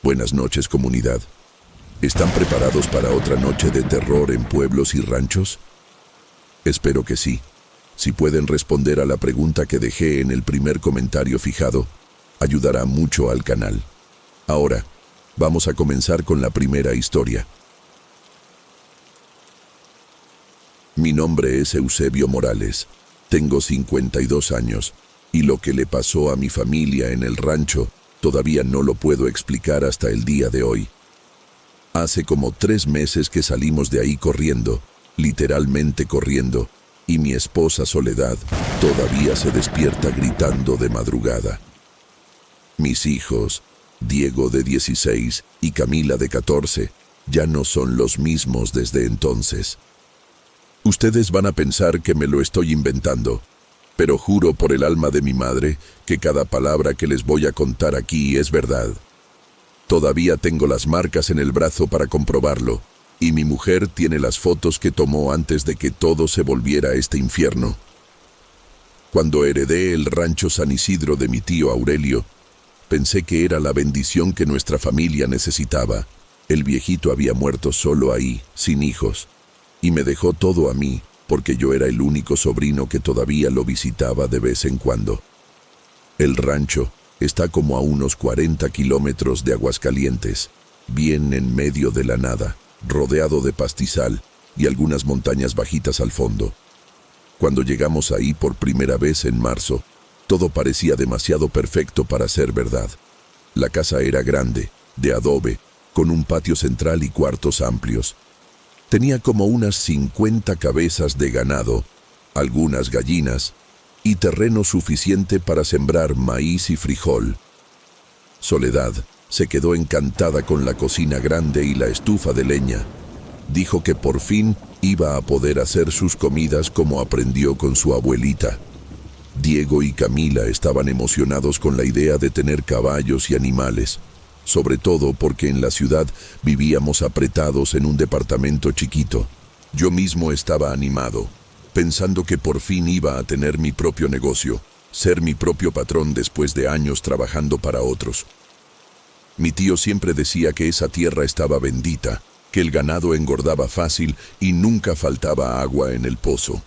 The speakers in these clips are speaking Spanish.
Buenas noches, comunidad. ¿Están preparados para otra noche de terror en pueblos y ranchos? Espero que sí. Si pueden responder a la pregunta que dejé en el primer comentario fijado, ayudará mucho al canal. Ahora, vamos a comenzar con la primera historia. Mi nombre es Eusebio Morales. Tengo 52 años, y lo que le pasó a mi familia en el rancho todavía no lo puedo explicar hasta el día de hoy. Hace como 3 meses que salimos de ahí corriendo, literalmente corriendo, y mi esposa Soledad todavía se despierta gritando de madrugada. Mis hijos, Diego de 16 y Camila de 14, ya no son los mismos desde entonces. Ustedes van a pensar que me lo estoy inventando, pero juro por el alma de mi madre que cada palabra que les voy a contar aquí es verdad. Todavía tengo las marcas en el brazo para comprobarlo, y mi mujer tiene las fotos que tomó antes de que todo se volviera este infierno. Cuando heredé el rancho San Isidro de mi tío Aurelio, pensé que era la bendición que nuestra familia necesitaba. El viejito había muerto solo ahí, sin hijos, y me dejó todo a mí, porque yo era el único sobrino que todavía lo visitaba de vez en cuando. El rancho está como a unos 40 kilómetros de Aguascalientes, bien en medio de la nada, rodeado de pastizal y algunas montañas bajitas al fondo. Cuando llegamos ahí por primera vez en marzo, todo parecía demasiado perfecto para ser verdad. La casa era grande, de adobe, con un patio central y cuartos amplios. Tenía como unas 50 cabezas de ganado, algunas gallinas, y terreno suficiente para sembrar maíz y frijol. Soledad se quedó encantada con la cocina grande y la estufa de leña. Dijo que por fin iba a poder hacer sus comidas como aprendió con su abuelita. Diego y Camila estaban emocionados con la idea de tener caballos y animales, sobre todo porque en la ciudad vivíamos apretados en un departamento chiquito. Yo mismo estaba animado, pensando que por fin iba a tener mi propio negocio, ser mi propio patrón después de años trabajando para otros. Mi tío siempre decía que esa tierra estaba bendita, que el ganado engordaba fácil y nunca faltaba agua en el pozo.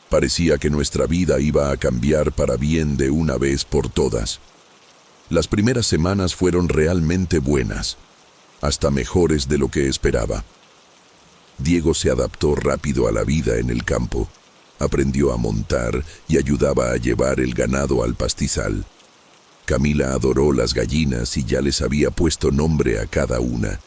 Parecía que nuestra vida iba a cambiar para bien de una vez por todas. Las primeras semanas fueron realmente buenas, hasta mejores de lo que esperaba. Diego se adaptó rápido a la vida en el campo, aprendió a montar y ayudaba a llevar el ganado al pastizal. Camila adoró las gallinas y ya les había puesto nombre a cada una.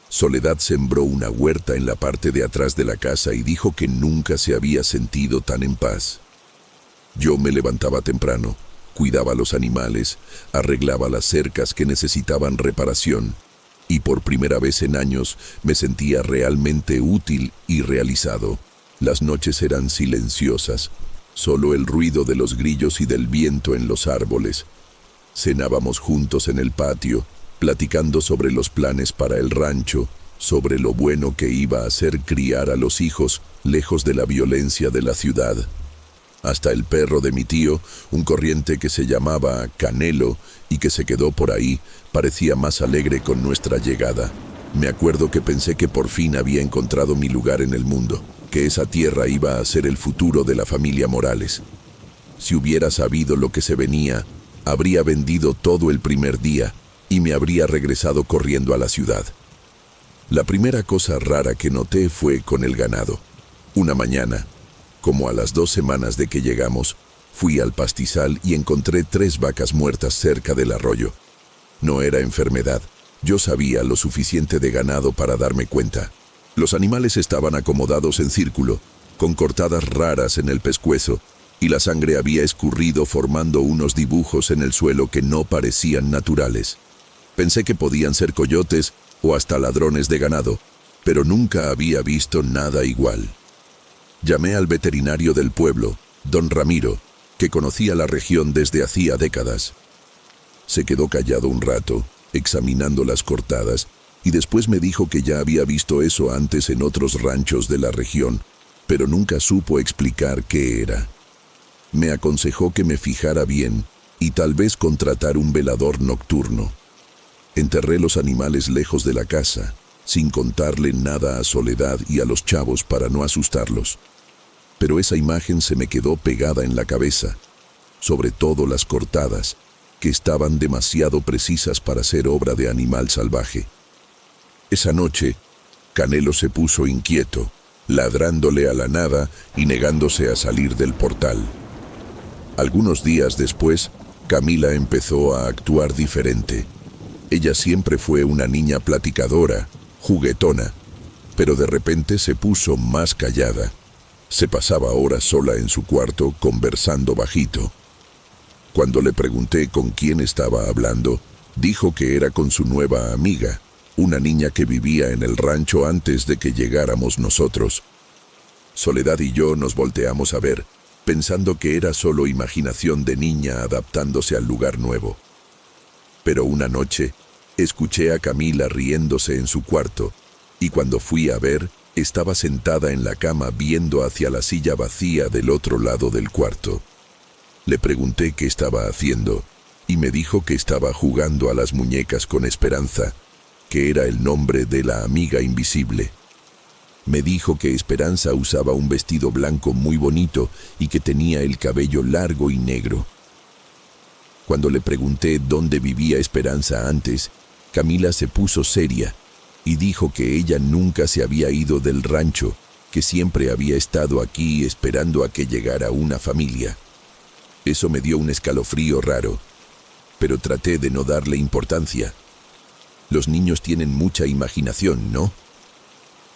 Soledad sembró una huerta en la parte de atrás de la casa y dijo que nunca se había sentido tan en paz. Yo me levantaba temprano, cuidaba los animales, arreglaba las cercas que necesitaban reparación, y por primera vez en años me sentía realmente útil y realizado. Las noches eran silenciosas, solo el ruido de los grillos y del viento en los árboles. Cenábamos juntos en el patio, platicando sobre los planes para el rancho, sobre lo bueno que iba a ser criar a los hijos lejos de la violencia de la ciudad. Hasta el perro de mi tío, un corriente que se llamaba Canelo y que se quedó por ahí, parecía más alegre con nuestra llegada. Me acuerdo que pensé que por fin había encontrado mi lugar en el mundo, que esa tierra iba a ser el futuro de la familia Morales. Si hubiera sabido lo que se venía, habría vendido todo el primer día y me habría regresado corriendo a la ciudad. La primera cosa rara que noté fue con el ganado. Una mañana, como a las 2 semanas de que llegamos, fui al pastizal y encontré 3 vacas muertas cerca del arroyo. No era enfermedad. Yo sabía lo suficiente de ganado para darme cuenta. Los animales estaban acomodados en círculo, con cortadas raras en el pescuezo, y la sangre había escurrido formando unos dibujos en el suelo que no parecían naturales. Pensé que podían ser coyotes o hasta ladrones de ganado, pero nunca había visto nada igual. Llamé al veterinario del pueblo, don Ramiro, que conocía la región desde hacía décadas. Se quedó callado un rato, examinando las cortadas, y después me dijo que ya había visto eso antes en otros ranchos de la región, pero nunca supo explicar qué era. Me aconsejó que me fijara bien y tal vez contratar un velador nocturno. Enterré los animales lejos de la casa, sin contarle nada a Soledad y a los chavos para no asustarlos. Pero esa imagen se me quedó pegada en la cabeza, sobre todo las cortadas, que estaban demasiado precisas para ser obra de animal salvaje. Esa noche, Canelo se puso inquieto, ladrándole a la nada y negándose a salir del portal. Algunos días después, Camila empezó a actuar diferente. Ella siempre fue una niña platicadora, juguetona, pero de repente se puso más callada. Se pasaba horas sola en su cuarto conversando bajito. Cuando le pregunté con quién estaba hablando, dijo que era con su nueva amiga, una niña que vivía en el rancho antes de que llegáramos nosotros. Soledad y yo nos volteamos a ver, pensando que era solo imaginación de niña adaptándose al lugar nuevo. Pero una noche, escuché a Camila riéndose en su cuarto, y cuando fui a ver, estaba sentada en la cama viendo hacia la silla vacía del otro lado del cuarto. Le pregunté qué estaba haciendo, y me dijo que estaba jugando a las muñecas con Esperanza, que era el nombre de la amiga invisible. Me dijo que Esperanza usaba un vestido blanco muy bonito y que tenía el cabello largo y negro. Cuando le pregunté dónde vivía Esperanza antes, Camila se puso seria y dijo que ella nunca se había ido del rancho, que siempre había estado aquí esperando a que llegara una familia. Eso me dio un escalofrío raro, pero traté de no darle importancia. Los niños tienen mucha imaginación, ¿no?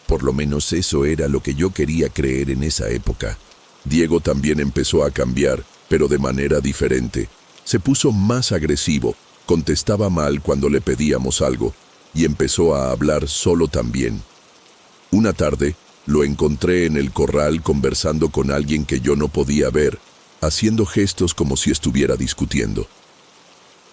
Por lo menos eso era lo que yo quería creer en esa época. Diego también empezó a cambiar, pero de manera diferente. Se puso más agresivo, contestaba mal cuando le pedíamos algo, y empezó a hablar solo también. Una tarde, lo encontré en el corral conversando con alguien que yo no podía ver, haciendo gestos como si estuviera discutiendo.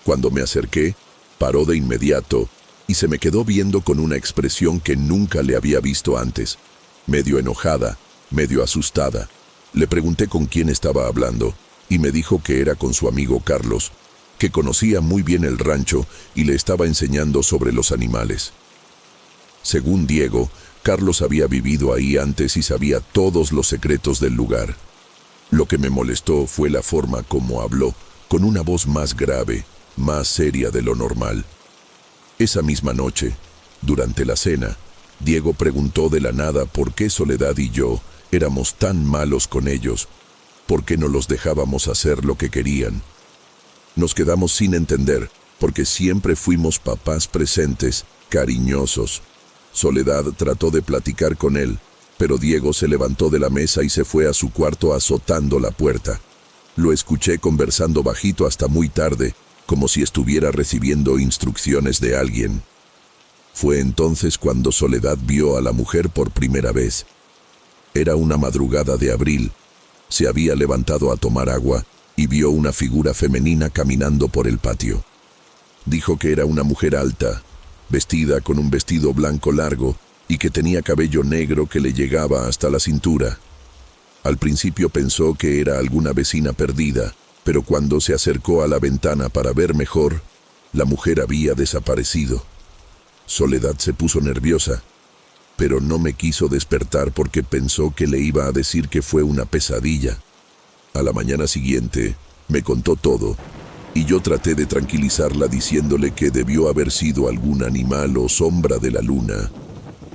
Cuando me acerqué, paró de inmediato y se me quedó viendo con una expresión que nunca le había visto antes, medio enojada, medio asustada. Le pregunté con quién estaba hablando y me dijo que era con su amigo Carlos, que conocía muy bien el rancho y le estaba enseñando sobre los animales. Según Diego, Carlos había vivido ahí antes y sabía todos los secretos del lugar. Lo que me molestó fue la forma como habló, con una voz más grave, más seria de lo normal. Esa misma noche, durante la cena, Diego preguntó de la nada por qué Soledad y yo éramos tan malos con ellos, por qué no los dejábamos hacer lo que querían. Nos quedamos sin entender, porque siempre fuimos papás presentes, cariñosos. Soledad trató de platicar con él, pero Diego se levantó de la mesa y se fue a su cuarto azotando la puerta. Lo escuché conversando bajito hasta muy tarde, como si estuviera recibiendo instrucciones de alguien. Fue entonces cuando Soledad vio a la mujer por primera vez. Era una madrugada de abril. Se había levantado a tomar agua y vio una figura femenina caminando por el patio. Dijo que era una mujer alta, vestida con un vestido blanco largo y que tenía cabello negro que le llegaba hasta la cintura. Al principio pensó que era alguna vecina perdida, pero cuando se acercó a la ventana para ver mejor, la mujer había desaparecido. Soledad se puso nerviosa, pero no me quiso despertar porque pensó que le iba a decir que fue una pesadilla. A la mañana siguiente, me contó todo, y yo traté de tranquilizarla diciéndole que debió haber sido algún animal o sombra de la luna,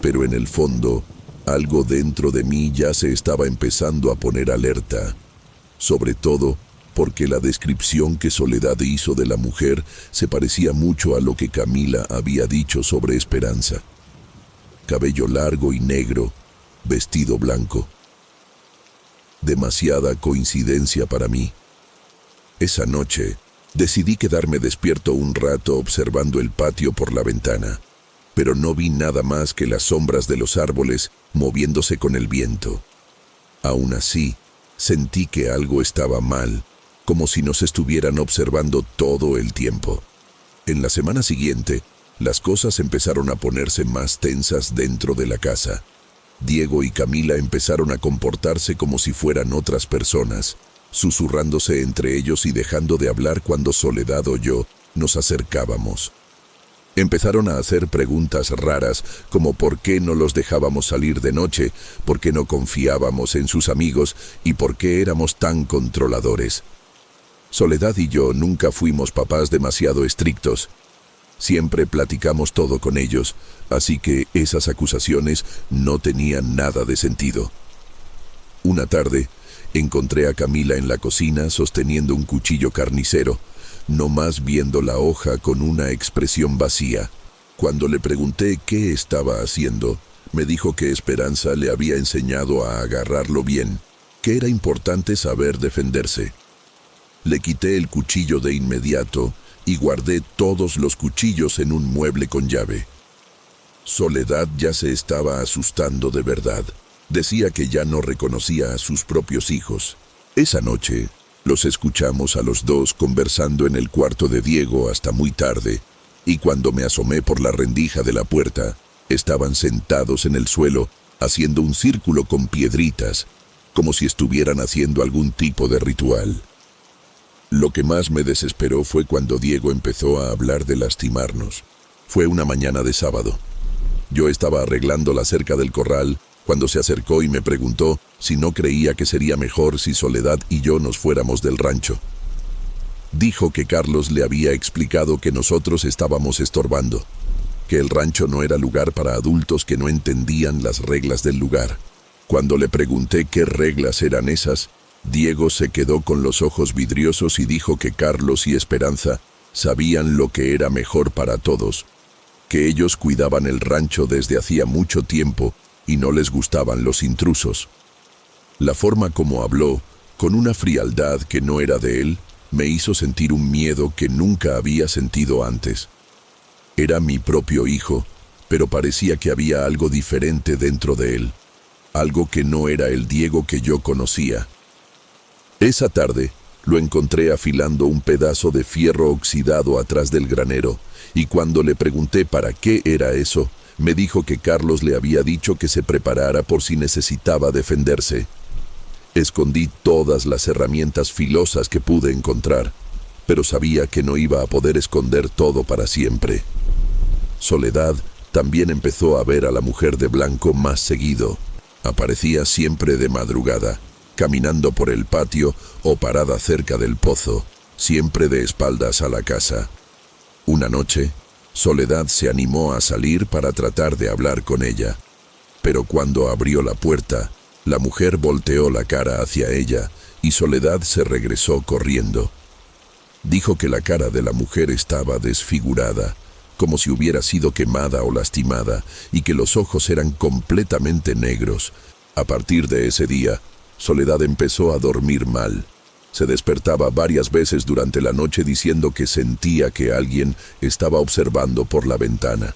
pero en el fondo, algo dentro de mí ya se estaba empezando a poner alerta, sobre todo porque la descripción que Soledad hizo de la mujer se parecía mucho a lo que Camila había dicho sobre Esperanza. Cabello largo y negro, vestido blanco. Demasiada coincidencia para mí. Esa noche, decidí quedarme despierto un rato observando el patio por la ventana, pero no vi nada más que las sombras de los árboles moviéndose con el viento. Aún así, sentí que algo estaba mal, como si nos estuvieran observando todo el tiempo. En la semana siguiente, las cosas empezaron a ponerse más tensas dentro de la casa. Diego y Camila empezaron a comportarse como si fueran otras personas, susurrándose entre ellos y dejando de hablar cuando Soledad o yo nos acercábamos. Empezaron a hacer preguntas raras, como por qué no los dejábamos salir de noche, por qué no confiábamos en sus amigos y por qué éramos tan controladores. Soledad y yo nunca fuimos papás demasiado estrictos. Siempre platicamos todo con ellos, así que esas acusaciones no tenían nada de sentido. Una tarde, encontré a Camila en la cocina sosteniendo un cuchillo carnicero, nomás viendo la hoja con una expresión vacía. Cuando le pregunté qué estaba haciendo, me dijo que Esperanza le había enseñado a agarrarlo bien, que era importante saber defenderse. Le quité el cuchillo de inmediato y guardé todos los cuchillos en un mueble con llave. Soledad ya se estaba asustando de verdad. Decía que ya no reconocía a sus propios hijos. Esa noche, los escuchamos a los dos conversando en el cuarto de Diego hasta muy tarde, y cuando me asomé por la rendija de la puerta, estaban sentados en el suelo, haciendo un círculo con piedritas, como si estuvieran haciendo algún tipo de ritual. Lo que más me desesperó fue cuando Diego empezó a hablar de lastimarnos. Fue una mañana de sábado. Yo estaba arreglando la cerca del corral cuando se acercó y me preguntó si no creía que sería mejor si Soledad y yo nos fuéramos del rancho. Dijo que Carlos le había explicado que nosotros estábamos estorbando, que el rancho no era lugar para adultos que no entendían las reglas del lugar. Cuando le pregunté qué reglas eran esas, Diego se quedó con los ojos vidriosos y dijo que Carlos y Esperanza sabían lo que era mejor para todos, que ellos cuidaban el rancho desde hacía mucho tiempo y no les gustaban los intrusos. La forma como habló, con una frialdad que no era de él, me hizo sentir un miedo que nunca había sentido antes. Era mi propio hijo, pero parecía que había algo diferente dentro de él, algo que no era el Diego que yo conocía. Esa tarde, lo encontré afilando un pedazo de fierro oxidado atrás del granero, y cuando le pregunté para qué era eso, me dijo que Carlos le había dicho que se preparara por si necesitaba defenderse. Escondí todas las herramientas filosas que pude encontrar, pero sabía que no iba a poder esconder todo para siempre. Soledad también empezó a ver a la mujer de blanco más seguido. Aparecía siempre de madrugada, caminando por el patio o parada cerca del pozo, siempre de espaldas a la casa. Una noche, Soledad se animó a salir para tratar de hablar con ella, pero cuando abrió la puerta, la mujer volteó la cara hacia ella y Soledad se regresó corriendo. Dijo que la cara de la mujer estaba desfigurada, como si hubiera sido quemada o lastimada, y que los ojos eran completamente negros. A partir de ese día, Soledad empezó a dormir mal. Se despertaba varias veces durante la noche diciendo que sentía que alguien estaba observando por la ventana.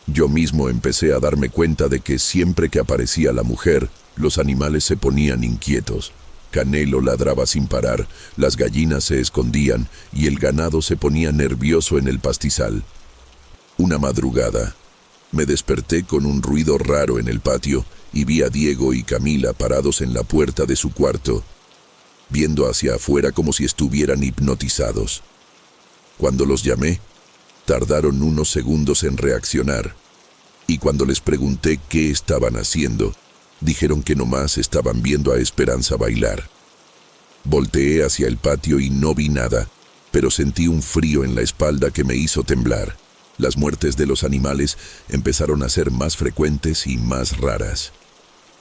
Yo mismo empecé a darme cuenta de que siempre que aparecía la mujer, los animales se ponían inquietos. Canelo ladraba sin parar, las gallinas se escondían y el ganado se ponía nervioso en el pastizal. Una madrugada, me desperté con un ruido raro en el patio y vi a Diego y Camila parados en la puerta de su cuarto, viendo hacia afuera como si estuvieran hipnotizados. Cuando los llamé, tardaron unos segundos en reaccionar, y cuando les pregunté qué estaban haciendo, dijeron que nomás estaban viendo a Esperanza bailar. Volteé hacia el patio y no vi nada, pero sentí un frío en la espalda que me hizo temblar. Las muertes de los animales empezaron a ser más frecuentes y más raras.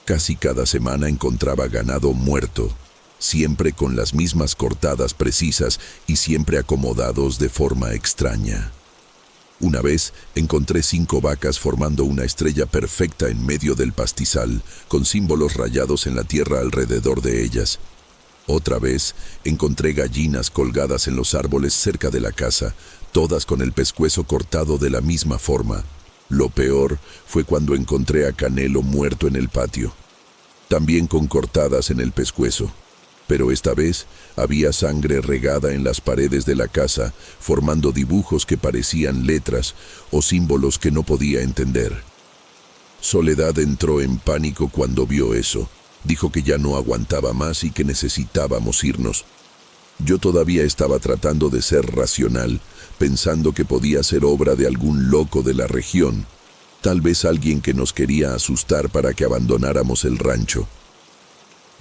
Casi cada semana encontraba ganado muerto, siempre con las mismas cortadas precisas y siempre acomodados de forma extraña. Una vez encontré 5 vacas formando una estrella perfecta en medio del pastizal, con símbolos rayados en la tierra alrededor de ellas. Otra vez encontré gallinas colgadas en los árboles cerca de la casa, todas con el pescuezo cortado de la misma forma. Lo peor fue cuando encontré a Canelo muerto en el patio, también con cortadas en el pescuezo. Pero esta vez había sangre regada en las paredes de la casa, formando dibujos que parecían letras o símbolos que no podía entender. Soledad entró en pánico cuando vio eso. Dijo que ya no aguantaba más y que necesitábamos irnos. Yo todavía estaba tratando de ser racional, pensando que podía ser obra de algún loco de la región, tal vez alguien que nos quería asustar para que abandonáramos el rancho.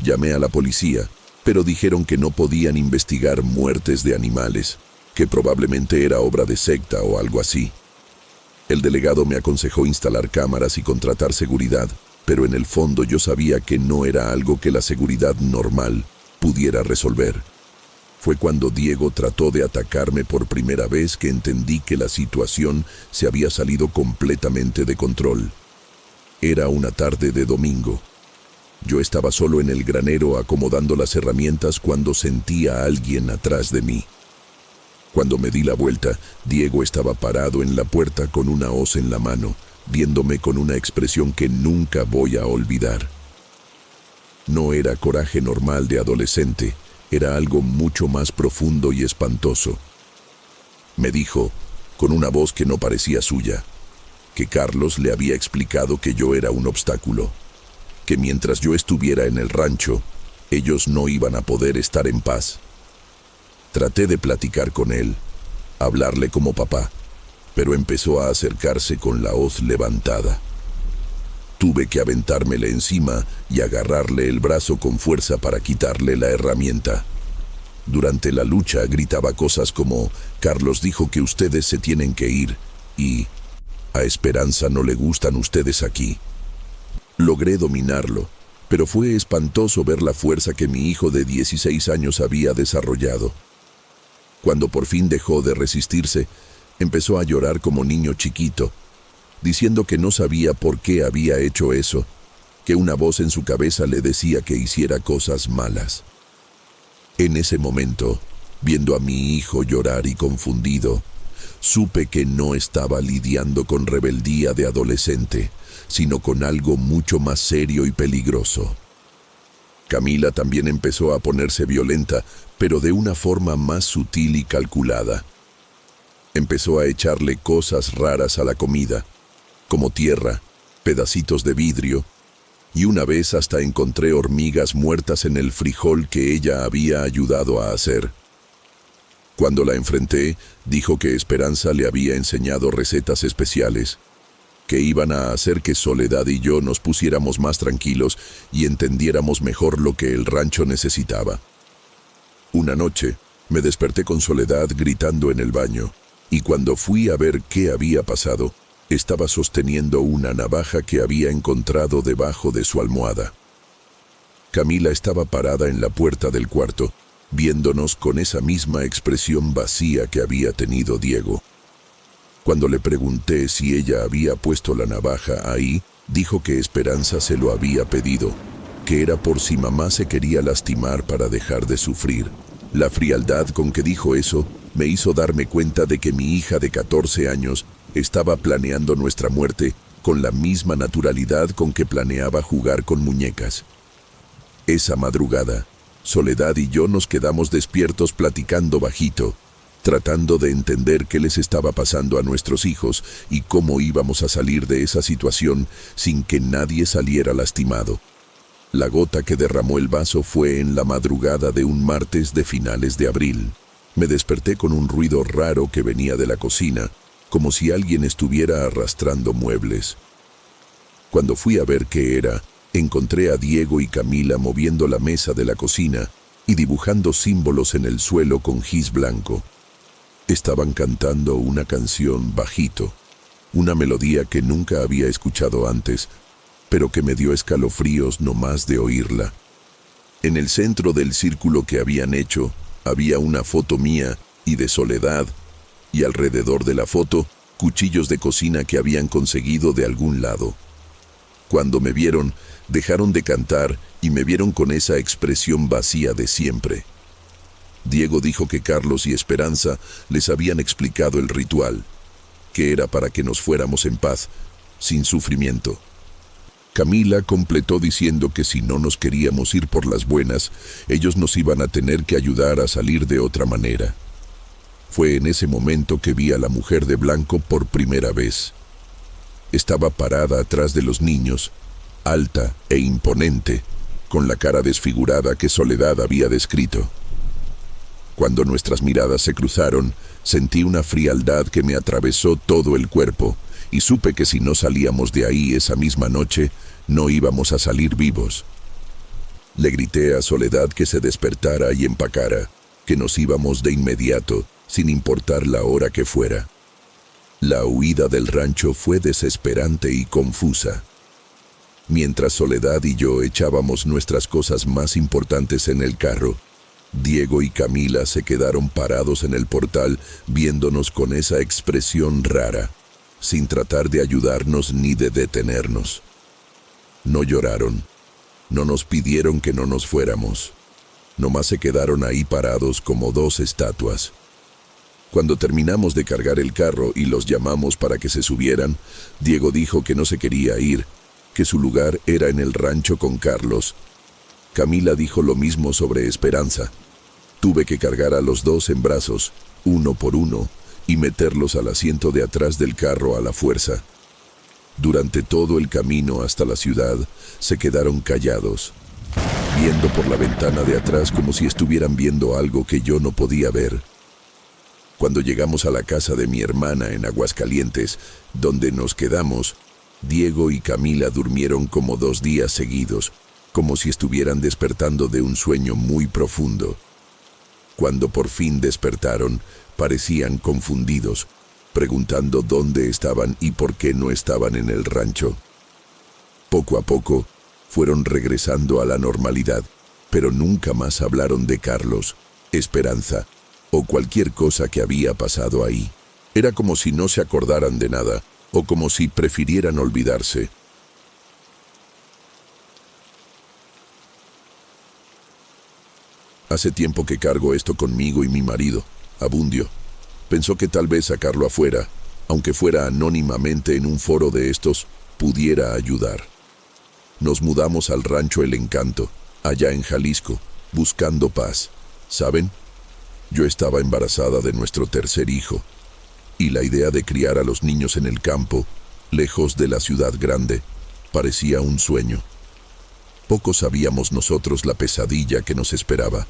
Llamé a la policía, pero dijeron que no podían investigar muertes de animales, que probablemente era obra de secta o algo así. El delegado me aconsejó instalar cámaras y contratar seguridad, pero en el fondo yo sabía que no era algo que la seguridad normal pudiera resolver. Fue cuando Diego trató de atacarme por primera vez que entendí que la situación se había salido completamente de control. Era una tarde de domingo. Yo estaba solo en el granero acomodando las herramientas cuando sentí a alguien atrás de mí. Cuando me di la vuelta, Diego estaba parado en la puerta con una hoz en la mano, viéndome con una expresión que nunca voy a olvidar. No era coraje normal de adolescente, era algo mucho más profundo y espantoso. Me dijo, con una voz que no parecía suya, que Carlos le había explicado que yo era un obstáculo, que mientras yo estuviera en el rancho, ellos no iban a poder estar en paz. Traté de platicar con él, hablarle como papá, pero empezó a acercarse con la hoz levantada. Tuve que aventármele encima y agarrarle el brazo con fuerza para quitarle la herramienta. Durante la lucha gritaba cosas como, Carlos dijo que ustedes se tienen que ir, y a Esperanza no le gustan ustedes aquí. Logré dominarlo, pero fue espantoso ver la fuerza que mi hijo de 16 años había desarrollado. Cuando por fin dejó de resistirse, empezó a llorar como niño chiquito, diciendo que no sabía por qué había hecho eso, que una voz en su cabeza le decía que hiciera cosas malas. En ese momento, viendo a mi hijo llorar y confundido, supe que no estaba lidiando con rebeldía de adolescente, sino con algo mucho más serio y peligroso. Camila también empezó a ponerse violenta, pero de una forma más sutil y calculada. Empezó a echarle cosas raras a la comida, como tierra, pedacitos de vidrio, y una vez hasta encontré hormigas muertas en el frijol que ella había ayudado a hacer. Cuando la enfrenté, dijo que Esperanza le había enseñado recetas especiales, que iban a hacer que Soledad y yo nos pusiéramos más tranquilos y entendiéramos mejor lo que el rancho necesitaba. Una noche, me desperté con Soledad gritando en el baño, y cuando fui a ver qué había pasado, estaba sosteniendo una navaja que había encontrado debajo de su almohada. Camila estaba parada en la puerta del cuarto, viéndonos con esa misma expresión vacía que había tenido Diego. Cuando le pregunté si ella había puesto la navaja ahí, dijo que Esperanza se lo había pedido, que era por si mamá se quería lastimar para dejar de sufrir. La frialdad con que dijo eso me hizo darme cuenta de que mi hija de 14 años estaba planeando nuestra muerte con la misma naturalidad con que planeaba jugar con muñecas. Esa madrugada, Soledad y yo nos quedamos despiertos platicando bajito, tratando de entender qué les estaba pasando a nuestros hijos y cómo íbamos a salir de esa situación sin que nadie saliera lastimado. La gota que derramó el vaso fue en la madrugada de un martes de finales de abril. Me desperté con un ruido raro que venía de la cocina, como si alguien estuviera arrastrando muebles. Cuando fui a ver qué era, encontré a Diego y Camila moviendo la mesa de la cocina y dibujando símbolos en el suelo con gis blanco. Estaban cantando una canción bajito, una melodía que nunca había escuchado antes, pero que me dio escalofríos nomás de oírla. En el centro del círculo que habían hecho, había una foto mía y de Soledad, y alrededor de la foto, cuchillos de cocina que habían conseguido de algún lado. Cuando me vieron, dejaron de cantar y me vieron con esa expresión vacía de siempre. Diego dijo que Carlos y Esperanza les habían explicado el ritual, que era para que nos fuéramos en paz, sin sufrimiento. Camila completó diciendo que si no nos queríamos ir por las buenas, ellos nos iban a tener que ayudar a salir de otra manera. Fue en ese momento que vi a la mujer de blanco por primera vez. Estaba parada atrás de los niños, alta e imponente, con la cara desfigurada que Soledad había descrito. Cuando nuestras miradas se cruzaron, sentí una frialdad que me atravesó todo el cuerpo y supe que si no salíamos de ahí esa misma noche, no íbamos a salir vivos. Le grité a Soledad que se despertara y empacara, que nos íbamos de inmediato, sin importar la hora que fuera. La huida del rancho fue desesperante y confusa. Mientras Soledad y yo echábamos nuestras cosas más importantes en el carro, Diego y Camila se quedaron parados en el portal viéndonos con esa expresión rara, sin tratar de ayudarnos ni de detenernos. No lloraron, no nos pidieron que no nos fuéramos, nomás se quedaron ahí parados como dos estatuas. Cuando terminamos de cargar el carro y los llamamos para que se subieran, Diego dijo que no se quería ir, que su lugar era en el rancho con Carlos. Camila dijo lo mismo sobre Esperanza. Tuve que cargar a los dos en brazos, uno por uno, y meterlos al asiento de atrás del carro a la fuerza. Durante todo el camino hasta la ciudad, se quedaron callados, viendo por la ventana de atrás como si estuvieran viendo algo que yo no podía ver. Cuando llegamos a la casa de mi hermana en Aguascalientes, donde nos quedamos, Diego y Camila durmieron como 2 días seguidos, como si estuvieran despertando de un sueño muy profundo. Cuando por fin despertaron, parecían confundidos, preguntando dónde estaban y por qué no estaban en el rancho. Poco a poco, fueron regresando a la normalidad, pero nunca más hablaron de Carlos, Esperanza, o cualquier cosa que había pasado ahí. Era como si no se acordaran de nada, o como si prefirieran olvidarse. Hace tiempo que cargo esto conmigo y mi marido, Abundio. Pensó que tal vez sacarlo afuera, aunque fuera anónimamente en un foro de estos, pudiera ayudar. Nos mudamos al rancho El Encanto, allá en Jalisco, buscando paz. ¿Saben? Yo estaba embarazada de nuestro tercer hijo, y la idea de criar a los niños en el campo, lejos de la ciudad grande, parecía un sueño. Poco sabíamos nosotros la pesadilla que nos esperaba.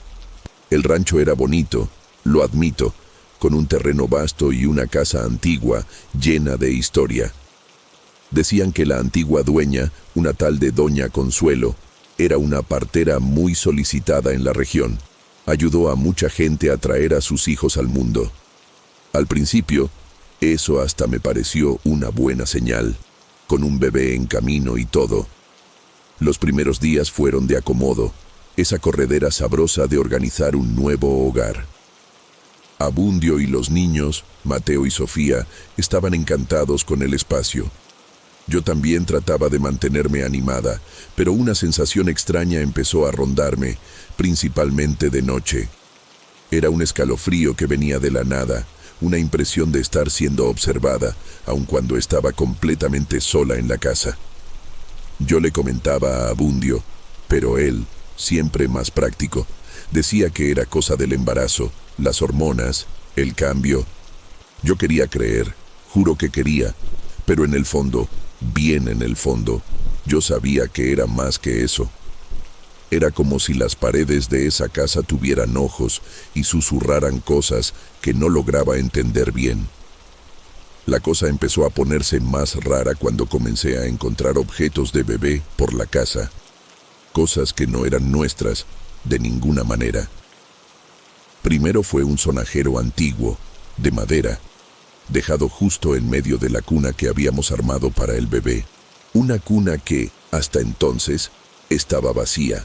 El rancho era bonito, lo admito, con un terreno vasto y una casa antigua, llena de historia. Decían que la antigua dueña, una tal de Doña Consuelo, era una partera muy solicitada en la región. Ayudó a mucha gente a traer a sus hijos al mundo. Al principio, eso hasta me pareció una buena señal, con un bebé en camino y todo. Los primeros días fueron de acomodo, esa corredera sabrosa de organizar un nuevo hogar. Abundio y los niños, Mateo y Sofía, estaban encantados con el espacio. Yo también trataba de mantenerme animada, pero una sensación extraña empezó a rondarme, principalmente de noche. Era un escalofrío que venía de la nada, una impresión de estar siendo observada, aun cuando estaba completamente sola en la casa. Yo le comentaba a Abundio, pero él, siempre más práctico, decía que era cosa del embarazo, las hormonas, el cambio. Yo quería creer, juro que quería, pero en el fondo, bien en el fondo, yo sabía que era más que eso. Era como si las paredes de esa casa tuvieran ojos y susurraran cosas que no lograba entender bien. La cosa empezó a ponerse más rara cuando comencé a encontrar objetos de bebé por la casa, cosas que no eran nuestras de ninguna manera. Primero fue un sonajero antiguo, de madera, dejado justo en medio de la cuna que habíamos armado para el bebé. Una cuna que, hasta entonces, estaba vacía.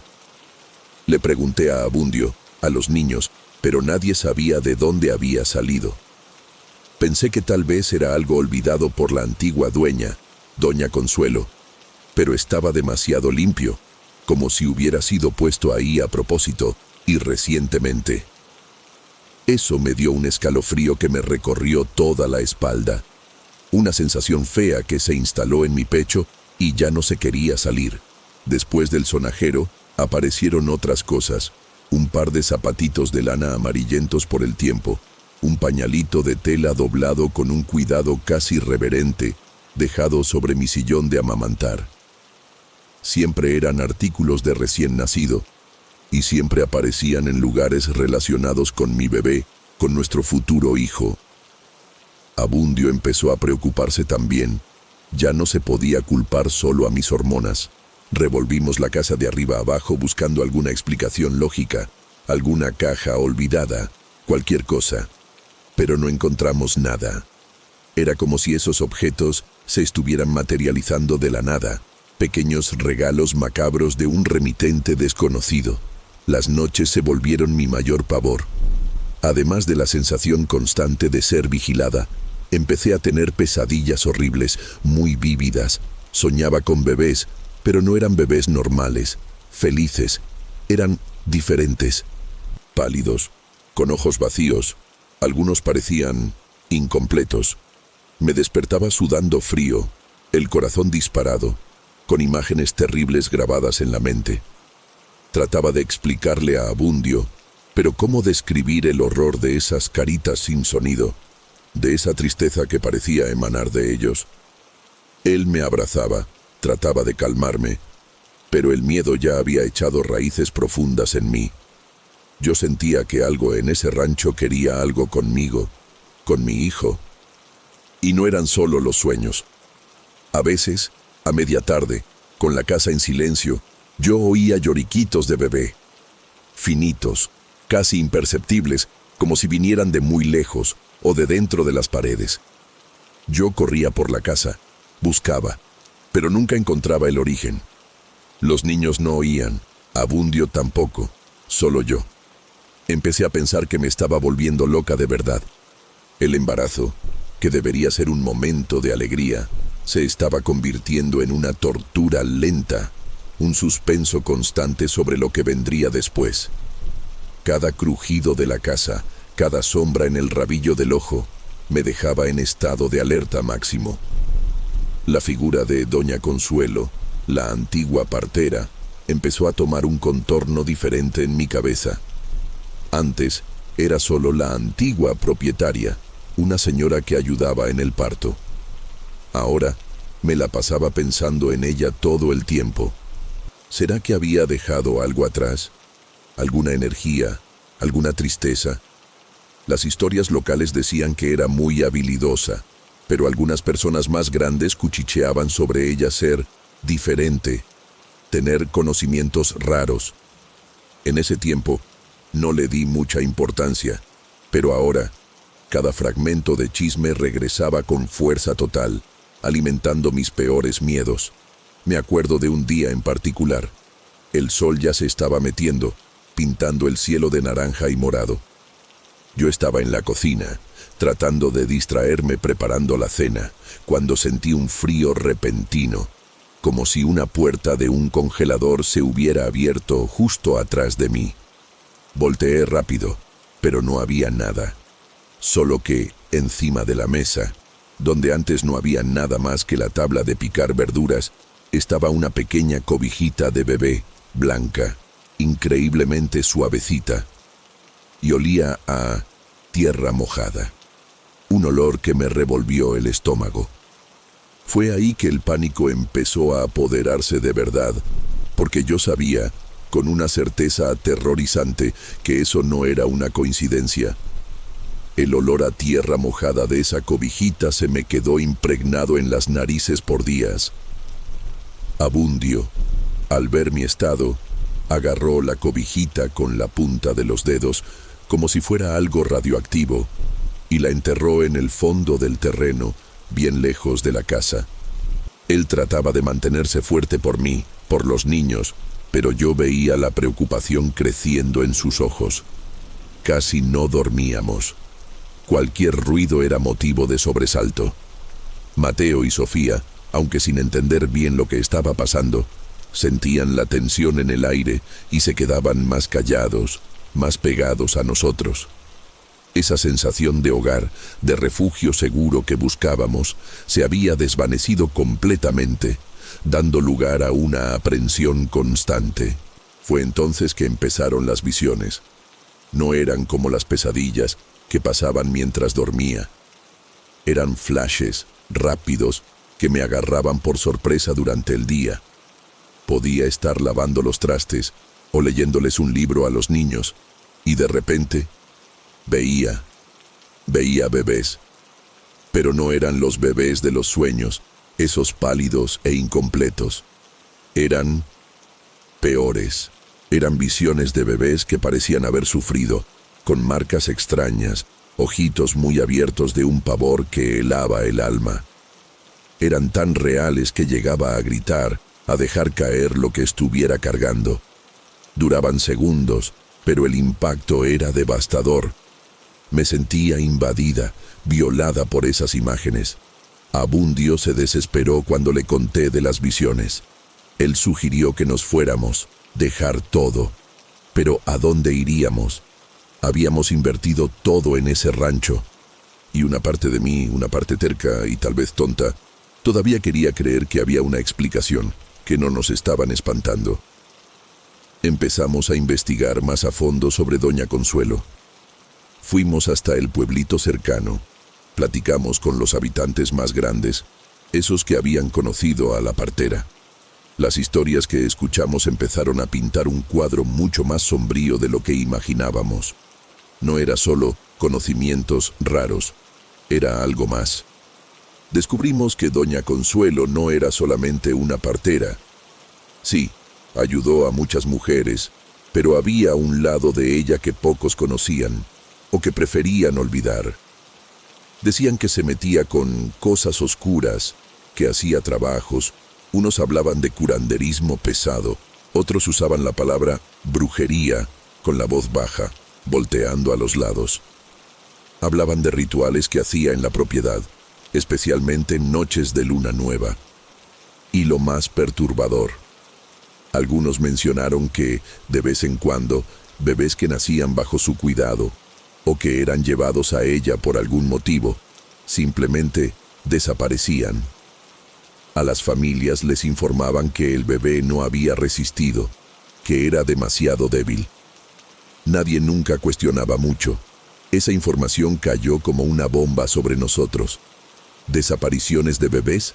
Le pregunté a Abundio, a los niños, pero nadie sabía de dónde había salido. Pensé que tal vez era algo olvidado por la antigua dueña, Doña Consuelo, pero estaba demasiado limpio, como si hubiera sido puesto ahí a propósito y recientemente. Eso me dio un escalofrío que me recorrió toda la espalda, una sensación fea que se instaló en mi pecho y ya no se quería salir. Después del sonajero, aparecieron otras cosas, un par de zapatitos de lana amarillentos por el tiempo, un pañalito de tela doblado con un cuidado casi reverente, dejado sobre mi sillón de amamantar. Siempre eran artículos de recién nacido, y siempre aparecían en lugares relacionados con mi bebé, con nuestro futuro hijo. Abundio empezó a preocuparse también. Ya no se podía culpar solo a mis hormonas. Revolvimos la casa de arriba abajo buscando alguna explicación lógica, alguna caja olvidada, cualquier cosa. Pero no encontramos nada. Era como si esos objetos se estuvieran materializando de la nada, pequeños regalos macabros de un remitente desconocido. Las noches se volvieron mi mayor pavor. Además de la sensación constante de ser vigilada, empecé a tener pesadillas horribles, muy vívidas. Soñaba con bebés, pero no eran bebés normales, felices. Eran diferentes, pálidos, con ojos vacíos. Algunos parecían incompletos. Me despertaba sudando frío, el corazón disparado, con imágenes terribles grabadas en la mente. Trataba de explicarle a Abundio, pero ¿cómo describir el horror de esas caritas sin sonido, de esa tristeza que parecía emanar de ellos? Él me abrazaba, trataba de calmarme, pero el miedo ya había echado raíces profundas en mí. Yo sentía que algo en ese rancho quería algo conmigo, con mi hijo. Y no eran solo los sueños. A veces, a media tarde, con la casa en silencio, yo oía lloriquitos de bebé. Finitos, casi imperceptibles, como si vinieran de muy lejos o de dentro de las paredes. Yo corría por la casa, buscaba, pero nunca encontraba el origen. Los niños no oían, Abundio tampoco, solo yo. Empecé a pensar que me estaba volviendo loca de verdad. El embarazo, que debería ser un momento de alegría, se estaba convirtiendo en una tortura lenta, un suspenso constante sobre lo que vendría después. Cada crujido de la casa, cada sombra en el rabillo del ojo, me dejaba en estado de alerta máximo. La figura de Doña Consuelo, la antigua partera, empezó a tomar un contorno diferente en mi cabeza. Antes era solo la antigua propietaria, una señora que ayudaba en el parto. Ahora me la pasaba pensando en ella todo el tiempo. ¿Será que había dejado algo atrás? ¿Alguna energía? ¿Alguna tristeza? Las historias locales decían que era muy habilidosa, pero algunas personas más grandes cuchicheaban sobre ella ser diferente, tener conocimientos raros. En ese tiempo no le di mucha importancia, pero ahora cada fragmento de chisme regresaba con fuerza total, alimentando mis peores miedos. Me acuerdo de un día en particular. El sol ya se estaba metiendo, pintando el cielo de naranja y morado. Yo estaba en la cocina, tratando de distraerme preparando la cena, cuando sentí un frío repentino, como si una puerta de un congelador se hubiera abierto justo atrás de mí. Volteé rápido, pero no había nada. Solo que, encima de la mesa, donde antes no había nada más que la tabla de picar verduras, estaba una pequeña cobijita de bebé, blanca, increíblemente suavecita, y olía a tierra mojada. Un olor que me revolvió el estómago. Fue ahí que el pánico empezó a apoderarse de verdad, porque yo sabía, con una certeza aterrorizante, que eso no era una coincidencia. El olor a tierra mojada de esa cobijita se me quedó impregnado en las narices por días. Abundio, al ver mi estado, agarró la cobijita con la punta de los dedos, como si fuera algo radioactivo, y la enterró en el fondo del terreno, bien lejos de la casa. Él trataba de mantenerse fuerte por mí, por los niños, pero yo veía la preocupación creciendo en sus ojos. Casi no dormíamos. Cualquier ruido era motivo de sobresalto. Mateo y Sofía, aunque sin entender bien lo que estaba pasando, sentían la tensión en el aire y se quedaban más callados, más pegados a nosotros. Esa sensación de hogar, de refugio seguro que buscábamos, se había desvanecido completamente, dando lugar a una aprensión constante. Fue entonces que empezaron las visiones. No eran como las pesadillas que pasaban mientras dormía. Eran flashes rápidos que me agarraban por sorpresa durante el día. Podía estar lavando los trastes o leyéndoles un libro a los niños, y de repente veía bebés. Pero no eran los bebés de los sueños, esos pálidos e incompletos. Eran peores. Eran visiones de bebés que parecían haber sufrido, con marcas extrañas, ojitos muy abiertos de un pavor que helaba el alma. Eran tan reales que llegaba a gritar, a dejar caer lo que estuviera cargando. Duraban segundos, pero el impacto era devastador. Me sentía invadida, violada por esas imágenes. Abundio se desesperó cuando le conté de las visiones. Él sugirió que nos fuéramos, dejar todo. Pero ¿a dónde iríamos? Habíamos invertido todo en ese rancho. Y una parte de mí, una parte terca y tal vez tonta, todavía quería creer que había una explicación, que no nos estaban espantando. Empezamos a investigar más a fondo sobre Doña Consuelo. Fuimos hasta el pueblito cercano. Platicamos con los habitantes más grandes, esos que habían conocido a la partera. Las historias que escuchamos empezaron a pintar un cuadro mucho más sombrío de lo que imaginábamos. No era solo conocimientos raros, era algo más. Descubrimos que Doña Consuelo no era solamente una partera. Sí, ayudó a muchas mujeres, pero había un lado de ella que pocos conocían, o que preferían olvidar. Decían que se metía con cosas oscuras, que hacía trabajos. Unos hablaban de curanderismo pesado, otros usaban la palabra brujería con la voz baja, volteando a los lados. Hablaban de rituales que hacía en la propiedad, especialmente en noches de luna nueva. Y lo más perturbador, algunos mencionaron que, de vez en cuando, bebés que nacían bajo su cuidado, o que eran llevados a ella por algún motivo, simplemente desaparecían. A las familias les informaban que el bebé no había resistido, que era demasiado débil. Nadie nunca cuestionaba mucho. Esa información cayó como una bomba sobre nosotros. ¿Desapariciones de bebés?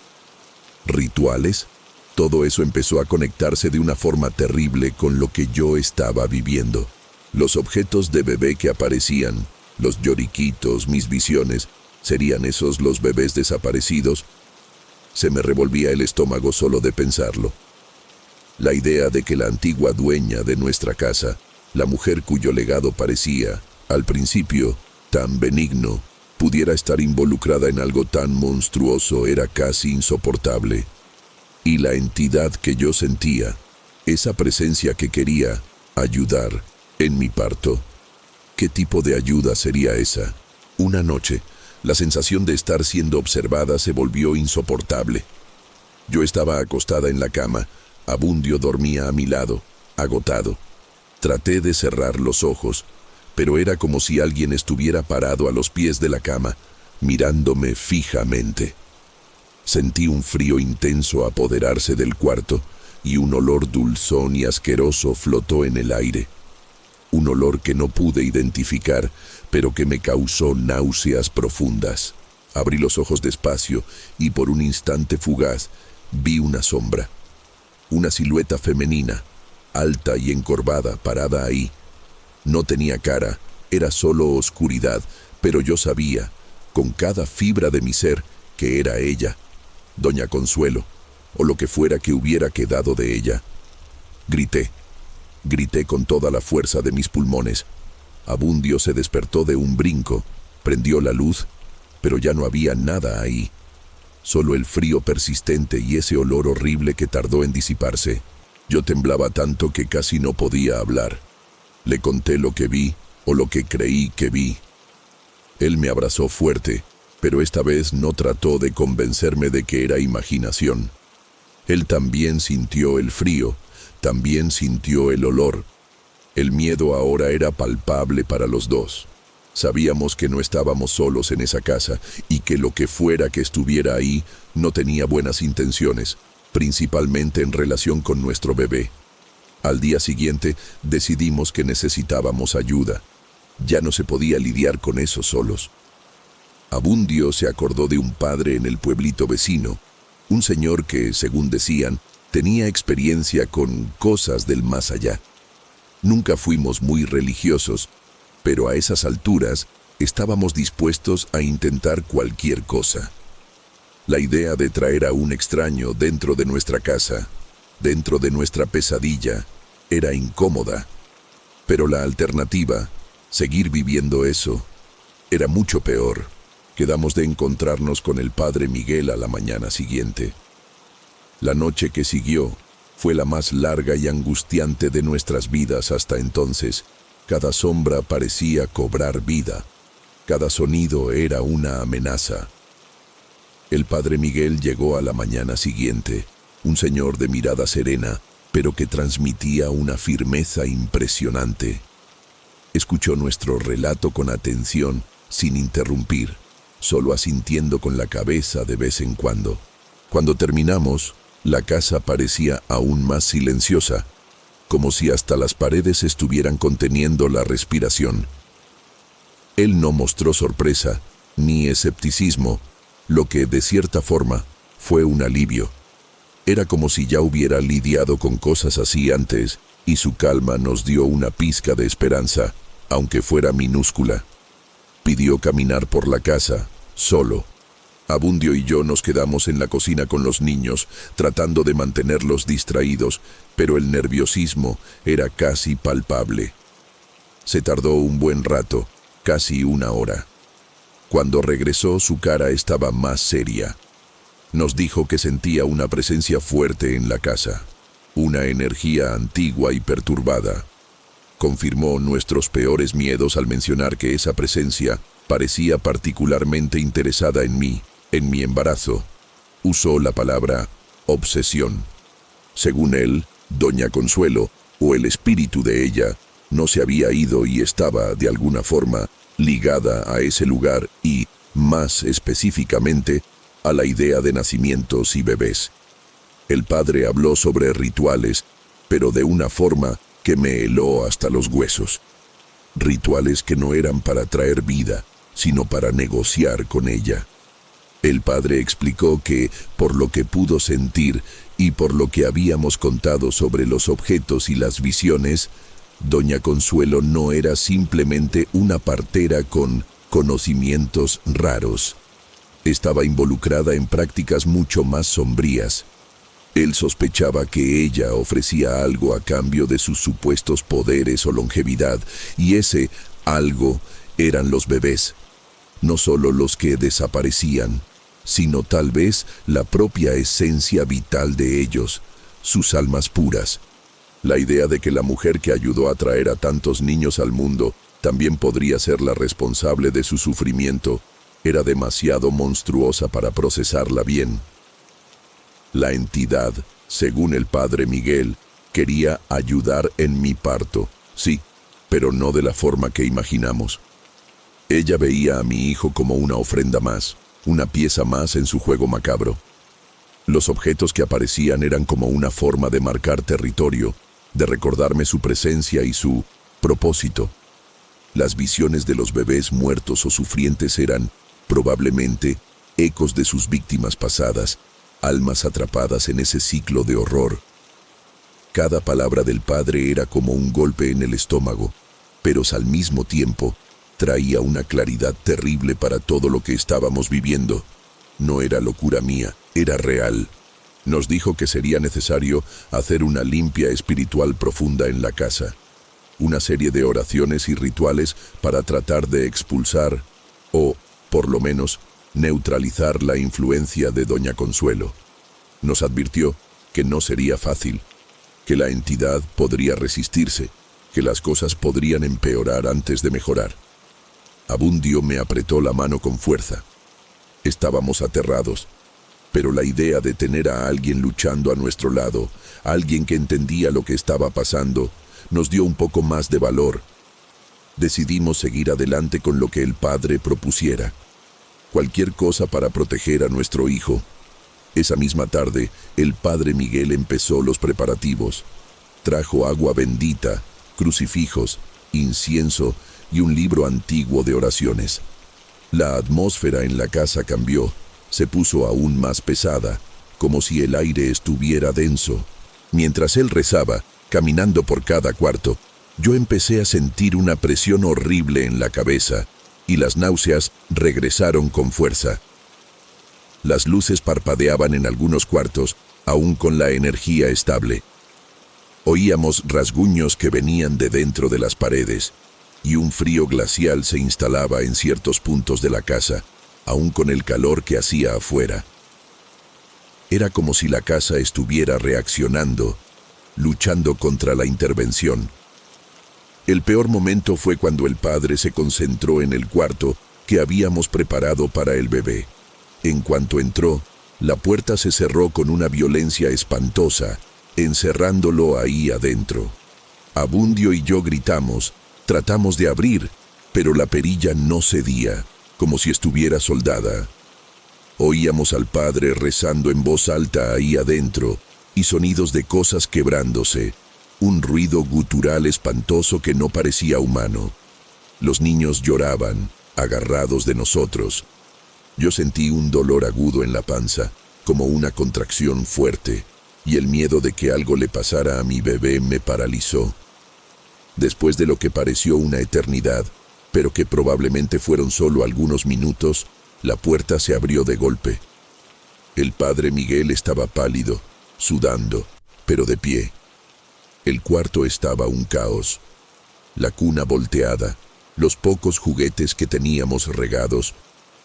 ¿Rituales? Todo eso empezó a conectarse de una forma terrible con lo que yo estaba viviendo. Los objetos de bebé que aparecían, los lloriquitos, mis visiones, ¿serían esos los bebés desaparecidos? Se me revolvía el estómago solo de pensarlo. La idea de que la antigua dueña de nuestra casa, la mujer cuyo legado parecía, al principio, tan benigno, pudiera estar involucrada en algo tan monstruoso era casi insoportable. Y la entidad que yo sentía, esa presencia que quería ayudar en mi parto. ¿Qué tipo de ayuda sería esa? Una noche, la sensación de estar siendo observada se volvió insoportable. Yo estaba acostada en la cama, Abundio dormía a mi lado, agotado. Traté de cerrar los ojos, pero era como si alguien estuviera parado a los pies de la cama, mirándome fijamente. Sentí un frío intenso apoderarse del cuarto y un olor dulzón y asqueroso flotó en el aire. Un olor que no pude identificar, pero que me causó náuseas profundas. Abrí los ojos despacio y por un instante fugaz vi una sombra. Una silueta femenina, alta y encorvada, parada ahí. No tenía cara, era solo oscuridad, pero yo sabía, con cada fibra de mi ser, que era ella, Doña Consuelo, o lo que fuera que hubiera quedado de ella. Grité con toda la fuerza de mis pulmones. Abundio se despertó de un brinco, prendió la luz, pero ya no había nada ahí. Solo el frío persistente y ese olor horrible que tardó en disiparse. Yo temblaba tanto que casi no podía hablar. Le conté lo que vi, o lo que creí que vi. Él me abrazó fuerte, pero esta vez no trató de convencerme de que era imaginación. Él también sintió el frío, también sintió el olor. El miedo ahora era palpable para los dos. Sabíamos que no estábamos solos en esa casa y que lo que fuera que estuviera ahí no tenía buenas intenciones, principalmente en relación con nuestro bebé. Al día siguiente decidimos que necesitábamos ayuda. Ya no se podía lidiar con eso solos. Abundio se acordó de un padre en el pueblito vecino, un señor que, según decían, tenía experiencia con cosas del más allá. Nunca fuimos muy religiosos, pero a esas alturas estábamos dispuestos a intentar cualquier cosa. La idea de traer a un extraño dentro de nuestra casa, dentro de nuestra pesadilla, era incómoda. Pero la alternativa, seguir viviendo eso, era mucho peor. Quedamos de encontrarnos con el padre Miguel a la mañana siguiente. La noche que siguió fue la más larga y angustiante de nuestras vidas hasta entonces. Cada sombra parecía cobrar vida. Cada sonido era una amenaza. El padre Miguel llegó a la mañana siguiente, un señor de mirada serena, pero que transmitía una firmeza impresionante. Escuchó nuestro relato con atención, sin interrumpir, solo asintiendo con la cabeza de vez en cuando. Cuando terminamos, la casa parecía aún más silenciosa, como si hasta las paredes estuvieran conteniendo la respiración. Él no mostró sorpresa ni escepticismo, lo que, de cierta forma, fue un alivio. Era como si ya hubiera lidiado con cosas así antes, y su calma nos dio una pizca de esperanza, aunque fuera minúscula. Pidió caminar por la casa, solo. Abundio y yo nos quedamos en la cocina con los niños, tratando de mantenerlos distraídos, pero el nerviosismo era casi palpable. Se tardó un buen rato, casi una hora. Cuando regresó, su cara estaba más seria. Nos dijo que sentía una presencia fuerte en la casa, una energía antigua y perturbada. Confirmó nuestros peores miedos al mencionar que esa presencia parecía particularmente interesada en mí, en mi embarazo. Usó la palabra obsesión. Según él, Doña Consuelo, o el espíritu de ella, no se había ido y estaba, de alguna forma, ligada a ese lugar y, más específicamente, a la idea de nacimientos y bebés. El padre habló sobre rituales, pero de una forma que me heló hasta los huesos. Rituales que no eran para traer vida, sino para negociar con ella. El padre explicó que, por lo que pudo sentir y por lo que habíamos contado sobre los objetos y las visiones, Doña Consuelo no era simplemente una partera con conocimientos raros. Estaba involucrada en prácticas mucho más sombrías. Él sospechaba que ella ofrecía algo a cambio de sus supuestos poderes o longevidad, y ese algo eran los bebés. No solo los que desaparecían, sino tal vez la propia esencia vital de ellos, sus almas puras. La idea de que la mujer que ayudó a traer a tantos niños al mundo también podría ser la responsable de su sufrimiento era demasiado monstruosa para procesarla bien. La entidad, según el padre Miguel, quería ayudar en mi parto, sí, pero no de la forma que imaginamos. Ella veía a mi hijo como una ofrenda más, una pieza más en su juego macabro. Los objetos que aparecían eran como una forma de marcar territorio, de recordarme su presencia y su propósito. Las visiones de los bebés muertos o sufrientes eran, probablemente, ecos de sus víctimas pasadas, almas atrapadas en ese ciclo de horror. Cada palabra del padre era como un golpe en el estómago, pero al mismo tiempo traía una claridad terrible para todo lo que estábamos viviendo. No era locura mía, era real. Nos dijo que sería necesario hacer una limpia espiritual profunda en la casa, una serie de oraciones y rituales para tratar de expulsar, o, por lo menos, neutralizar la influencia de Doña Consuelo. Nos advirtió que no sería fácil, que la entidad podría resistirse, que las cosas podrían empeorar antes de mejorar. Abundio me apretó la mano con fuerza. Estábamos aterrados, pero la idea de tener a alguien luchando a nuestro lado, alguien que entendía lo que estaba pasando, nos dio un poco más de valor. Decidimos seguir adelante con lo que el padre propusiera. Cualquier cosa para proteger a nuestro hijo. Esa misma tarde, el padre Miguel empezó los preparativos. Trajo agua bendita, crucifijos, incienso y un libro antiguo de oraciones. La atmósfera en la casa cambió. Se puso aún más pesada, como si el aire estuviera denso. Mientras él rezaba, caminando por cada cuarto, Yo empecé a sentir una presión horrible en la cabeza y las náuseas regresaron con fuerza. Las luces parpadeaban en algunos cuartos, aún con la energía estable. Oíamos rasguños que venían de dentro de las paredes, y un frío glacial se instalaba en ciertos puntos de la casa, aún con el calor que hacía afuera. Era como si la casa estuviera reaccionando, luchando contra la intervención. El peor momento fue cuando el padre se concentró en el cuarto que habíamos preparado para el bebé. En cuanto entró, la puerta se cerró con una violencia espantosa, encerrándolo ahí adentro. Abundio y yo gritamos, tratamos de abrir, pero la perilla no cedía, como si estuviera soldada. Oíamos al padre rezando en voz alta ahí adentro, y sonidos de cosas quebrándose, un ruido gutural espantoso que no parecía humano. Los niños lloraban, agarrados de nosotros. Yo sentí un dolor agudo en la panza, como una contracción fuerte, y el miedo de que algo le pasara a mi bebé me paralizó. Después de lo que pareció una eternidad, pero que probablemente fueron solo algunos minutos, la puerta se abrió de golpe. El padre Miguel estaba pálido, sudando, pero de pie. El cuarto estaba un caos. La cuna volteada, los pocos juguetes que teníamos regados,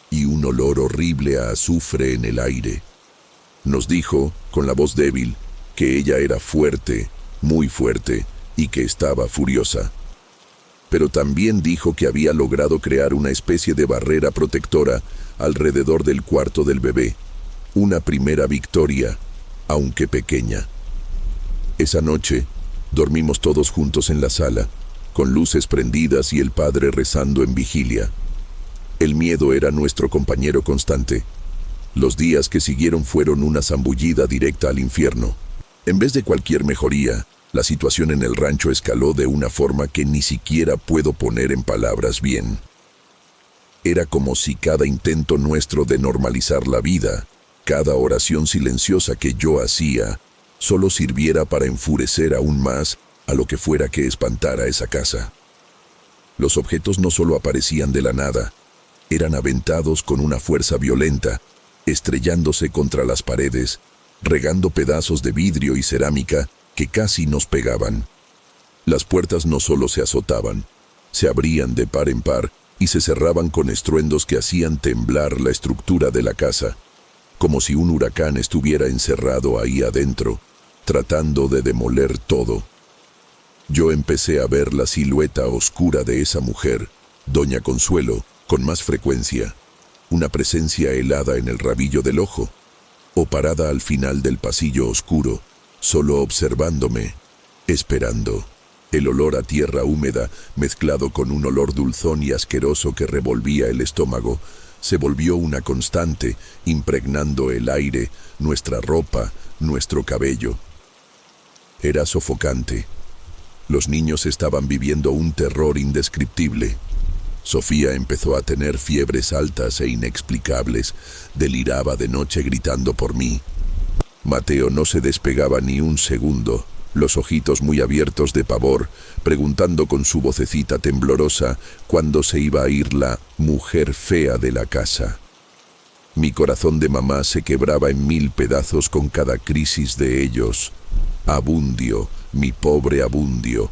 y un olor horrible a azufre en el aire. Nos dijo, con la voz débil, que ella era fuerte, muy fuerte, y que estaba furiosa. Pero también dijo que había logrado crear una especie de barrera protectora alrededor del cuarto del bebé. Una primera victoria, aunque pequeña. Esa noche, dormimos todos juntos en la sala, con luces prendidas y el padre rezando en vigilia. El miedo era nuestro compañero constante. Los días que siguieron fueron una zambullida directa al infierno. En vez de cualquier mejoría, la situación en el rancho escaló de una forma que ni siquiera puedo poner en palabras bien. Era como si cada intento nuestro de normalizar la vida, cada oración silenciosa que yo hacía, solo sirviera para enfurecer aún más a lo que fuera que espantara esa casa. Los objetos no solo aparecían de la nada, eran aventados con una fuerza violenta, estrellándose contra las paredes, regando pedazos de vidrio y cerámica que casi nos pegaban. Las puertas no solo se azotaban, se abrían de par en par y se cerraban con estruendos que hacían temblar la estructura de la casa, como si un huracán estuviera encerrado ahí adentro, tratando de demoler todo. Yo empecé a ver la silueta oscura de esa mujer, Doña Consuelo, con más frecuencia, una presencia helada en el rabillo del ojo, o parada al final del pasillo oscuro, solo observándome, esperando. El olor a tierra húmeda, mezclado con un olor dulzón y asqueroso que revolvía el estómago, se volvió una constante, impregnando el aire, nuestra ropa, nuestro cabello. Era sofocante. Los niños estaban viviendo un terror indescriptible. Sofía empezó a tener fiebres altas e inexplicables, deliraba de noche gritando por mí. Mateo no se despegaba ni un segundo, los ojitos muy abiertos de pavor, preguntando con su vocecita temblorosa cuándo se iba a ir la mujer fea de la casa. Mi corazón de mamá se quebraba en 1000 pedazos con cada crisis de ellos. Abundio, mi pobre Abundio.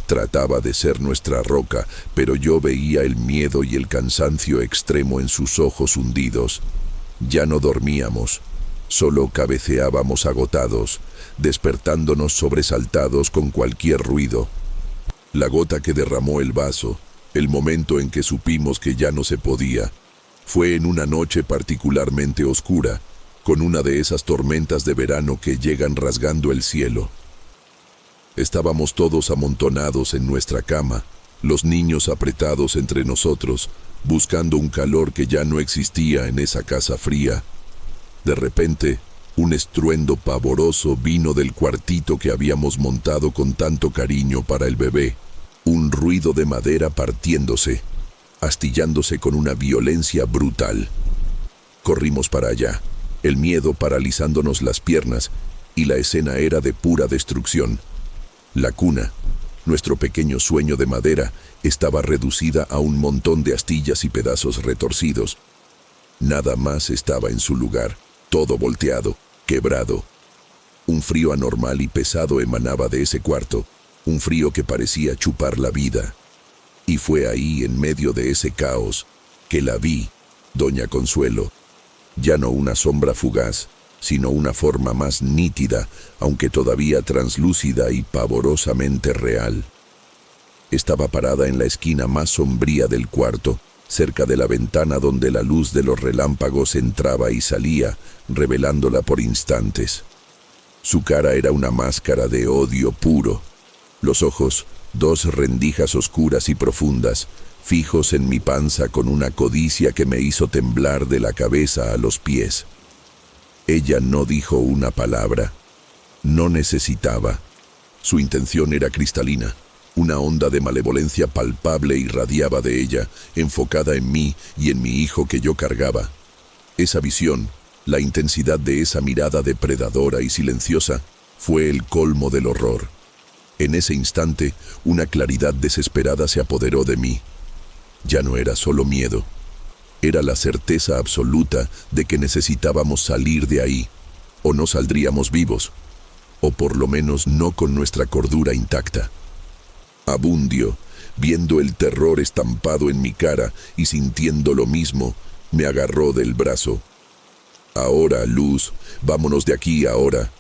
Trataba de ser nuestra roca, pero yo veía el miedo y el cansancio extremo en sus ojos hundidos. Ya no dormíamos, solo cabeceábamos agotados, despertándonos sobresaltados con cualquier ruido. La gota que derramó el vaso, el momento en que supimos que ya no se podía, fue en una noche particularmente oscura, con una de esas tormentas de verano que llegan rasgando el cielo. Estábamos todos amontonados en nuestra cama, los niños apretados entre nosotros, buscando un calor que ya no existía en esa casa fría. De repente, un estruendo pavoroso vino del cuartito que habíamos montado con tanto cariño para el bebé, un ruido de madera partiéndose, astillándose con una violencia brutal. Corrimos para allá, el miedo paralizándonos las piernas, y la escena era de pura destrucción. La cuna, Nuestro pequeño sueño de madera estaba reducida a un montón de astillas y pedazos retorcidos. Nada más estaba en su lugar, todo volteado, quebrado. Un frío anormal y pesado emanaba de ese cuarto, un frío que parecía chupar la vida. Y fue ahí, en medio de ese caos, que la vi, doña Consuelo. Ya no una sombra fugaz, sino una forma más nítida, aunque todavía translúcida y pavorosamente real. Estaba parada en la esquina más sombría del cuarto, cerca de la ventana donde la luz de los relámpagos entraba y salía, revelándola por instantes. Su cara era una máscara de odio puro. Los ojos, dos rendijas oscuras y profundas, fijos en mi panza con una codicia que me hizo temblar de la cabeza a los pies. Ella no dijo una palabra. No necesitaba. Su intención era cristalina. Una onda de malevolencia palpable irradiaba de ella, enfocada en mí y en mi hijo que yo cargaba. Esa visión, la intensidad de esa mirada depredadora y silenciosa, fue el colmo del horror. En ese instante, una claridad desesperada se apoderó de mí. Ya no era solo miedo. Era la certeza absoluta de que necesitábamos salir de ahí, o no saldríamos vivos, o por lo menos no con nuestra cordura intacta. Abundio, viendo el terror estampado en mi cara y sintiendo lo mismo, me agarró del brazo. «Ahora, Luz, vámonos de aquí ahora»,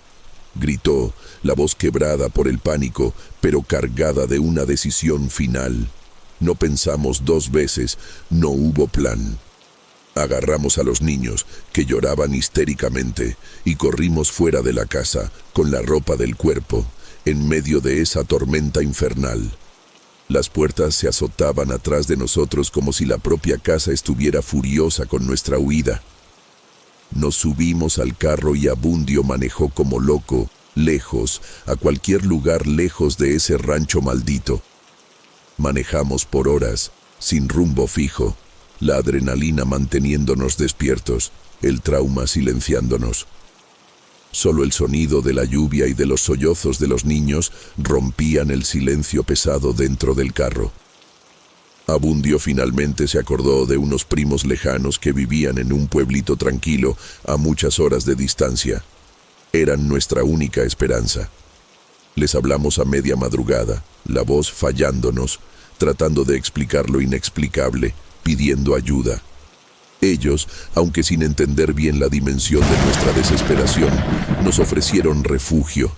gritó, la voz quebrada por el pánico, pero cargada de una decisión final. No pensamos dos veces, no hubo plan. Agarramos a los niños, que lloraban histéricamente, y corrimos fuera de la casa, con la ropa del cuerpo, en medio de esa tormenta infernal. Las puertas se azotaban atrás de nosotros como si la propia casa estuviera furiosa con nuestra huida. Nos subimos al carro y Abundio manejó como loco, lejos, a cualquier lugar lejos de ese rancho maldito. Manejamos por horas, sin rumbo fijo, la adrenalina manteniéndonos despiertos, el trauma silenciándonos. Solo el sonido de la lluvia y de los sollozos de los niños rompían el silencio pesado dentro del carro. Abundio finalmente se acordó de unos primos lejanos que vivían en un pueblito tranquilo a muchas horas de distancia. Eran nuestra única esperanza. Les hablamos a media madrugada, la voz fallándonos, tratando de explicar lo inexplicable, pidiendo ayuda. Ellos, aunque sin entender bien la dimensión de nuestra desesperación, nos ofrecieron refugio.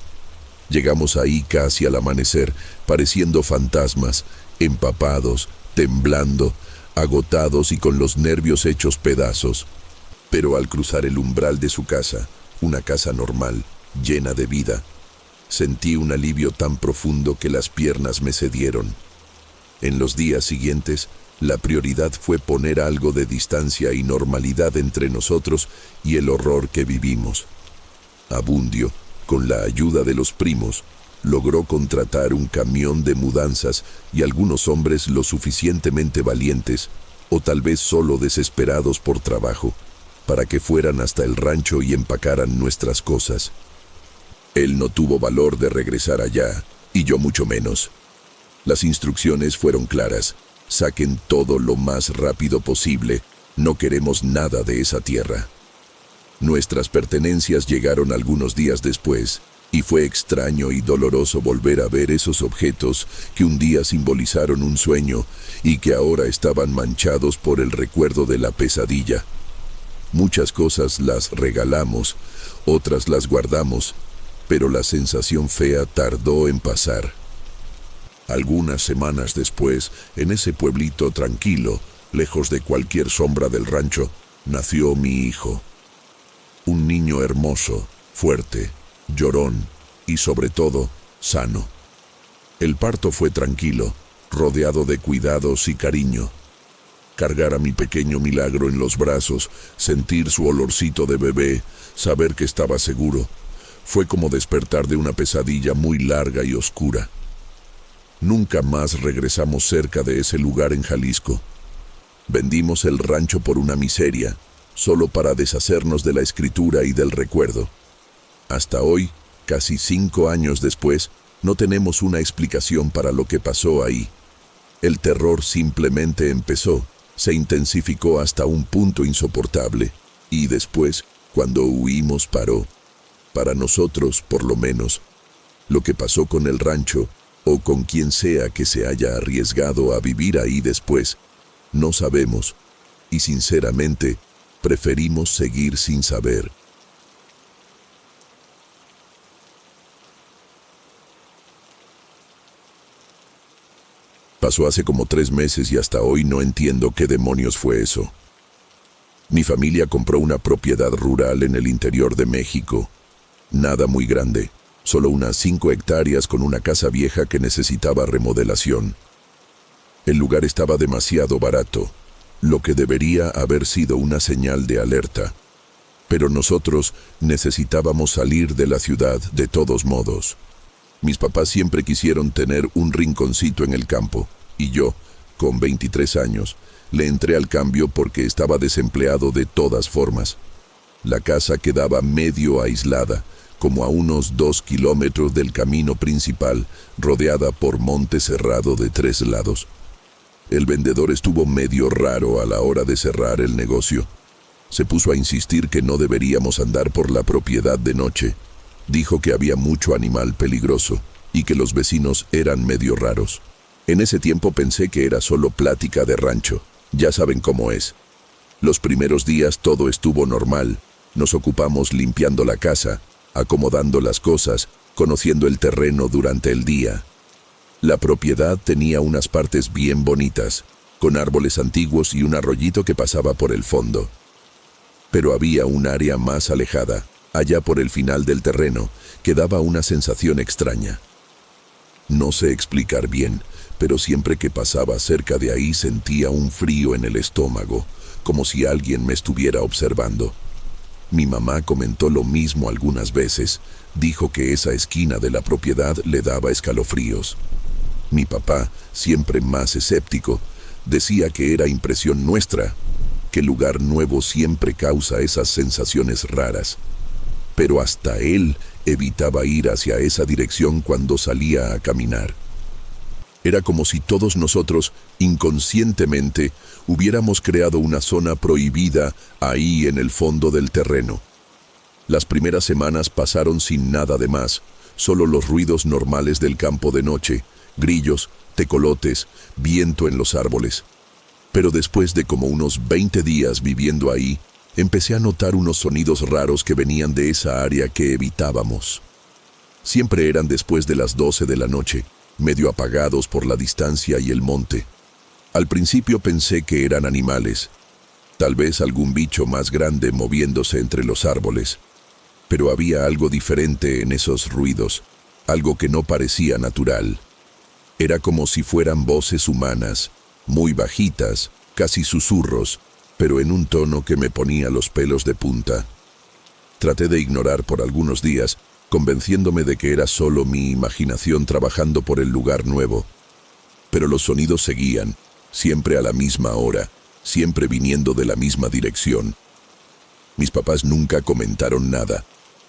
Llegamos ahí casi al amanecer, pareciendo fantasmas, empapados, temblando, agotados y con los nervios hechos pedazos. Pero al cruzar el umbral de su casa, una casa normal, llena de vida, sentí un alivio tan profundo que las piernas me cedieron. En los días siguientes, la prioridad fue poner algo de distancia y normalidad entre nosotros y el horror que vivimos. Abundio, con la ayuda de los primos, logró contratar un camión de mudanzas y algunos hombres lo suficientemente valientes, o tal vez solo desesperados por trabajo, para que fueran hasta el rancho y empacaran nuestras cosas. Él no tuvo valor de regresar allá, y yo mucho menos. Las instrucciones fueron claras. Saquen todo lo más rápido posible. No queremos nada de esa tierra. Nuestras pertenencias llegaron algunos días después, y fue extraño y doloroso volver a ver esos objetos que un día simbolizaron un sueño y que ahora estaban manchados por el recuerdo de la pesadilla. Muchas cosas las regalamos, otras las guardamos, pero la sensación fea tardó en pasar. Algunas semanas después, en ese pueblito tranquilo, lejos de cualquier sombra del rancho, nació mi hijo. Un niño hermoso, fuerte, llorón y sobre todo, sano. El parto fue tranquilo, rodeado de cuidados y cariño. Cargar a mi pequeño milagro en los brazos, sentir su olorcito de bebé, saber que estaba seguro, fue como despertar de una pesadilla muy larga y oscura. Nunca más regresamos cerca de ese lugar en Jalisco. Vendimos el rancho por una miseria, solo para deshacernos de la escritura y del recuerdo. Hasta hoy, casi 5 años después, No tenemos una explicación para lo que pasó ahí. El terror simplemente empezó, se intensificó hasta un punto insoportable, y después, cuando huimos, paró. Para nosotros, por lo menos. Lo que pasó con el rancho, o con quien sea que se haya arriesgado a vivir ahí después, no sabemos, y sinceramente, preferimos seguir sin saber. Pasó hace como 3 meses y hasta hoy no entiendo qué demonios fue eso. Mi familia compró una propiedad rural en el interior de México. Nada muy grande, solo unas 5 hectáreas con una casa vieja que necesitaba remodelación. El lugar estaba demasiado barato, lo que debería haber sido una señal de alerta. Pero nosotros necesitábamos salir de la ciudad de todos modos. Mis papás siempre quisieron tener un rinconcito en el campo, y yo, con 23 años, le entré al cambio porque estaba desempleado de todas formas. La casa quedaba medio aislada, como a unos 2 kilómetros del camino principal, rodeada por monte cerrado de 3 lados. El vendedor estuvo medio raro a la hora de cerrar el negocio. Se puso a insistir que no deberíamos andar por la propiedad de noche. Dijo que había mucho animal peligroso y que los vecinos eran medio raros. En ese tiempo pensé que era solo plática de rancho. Ya saben cómo es. Los primeros días todo estuvo normal. Nos ocupamos limpiando la casa, acomodando las cosas, conociendo el terreno durante el día. La propiedad tenía unas partes bien bonitas, con árboles antiguos y un arroyito que pasaba por el fondo. Pero había un área más alejada, allá por el final del terreno, que daba una sensación extraña. No sé explicar bien, pero siempre que pasaba cerca de ahí sentía un frío en el estómago, como si alguien me estuviera observando. Mi mamá comentó lo mismo algunas veces, dijo que esa esquina de la propiedad le daba escalofríos. Mi papá, siempre más escéptico, decía que era impresión nuestra, que el lugar nuevo siempre causa esas sensaciones raras. Pero hasta él evitaba ir hacia esa dirección cuando salía a caminar. Era como si todos nosotros, inconscientemente, hubiéramos creado una zona prohibida ahí en el fondo del terreno. Las primeras semanas pasaron sin nada de más, solo los ruidos normales del campo de noche, grillos, tecolotes, viento en los árboles. Pero después de como unos 20 días viviendo ahí, empecé a notar unos sonidos raros que venían de esa área que evitábamos. Siempre eran después de las 12 de la noche, medio apagados por la distancia y el monte. Al principio pensé que eran animales, tal vez algún bicho más grande moviéndose entre los árboles. Pero había algo diferente en esos ruidos, algo que no parecía natural. Era como si fueran voces humanas, muy bajitas, casi susurros, pero en un tono que me ponía los pelos de punta. Traté de ignorar por algunos días, convenciéndome de que era solo mi imaginación trabajando por el lugar nuevo. Pero los sonidos seguían, siempre a la misma hora, siempre viniendo de la misma dirección. Mis papás nunca comentaron nada,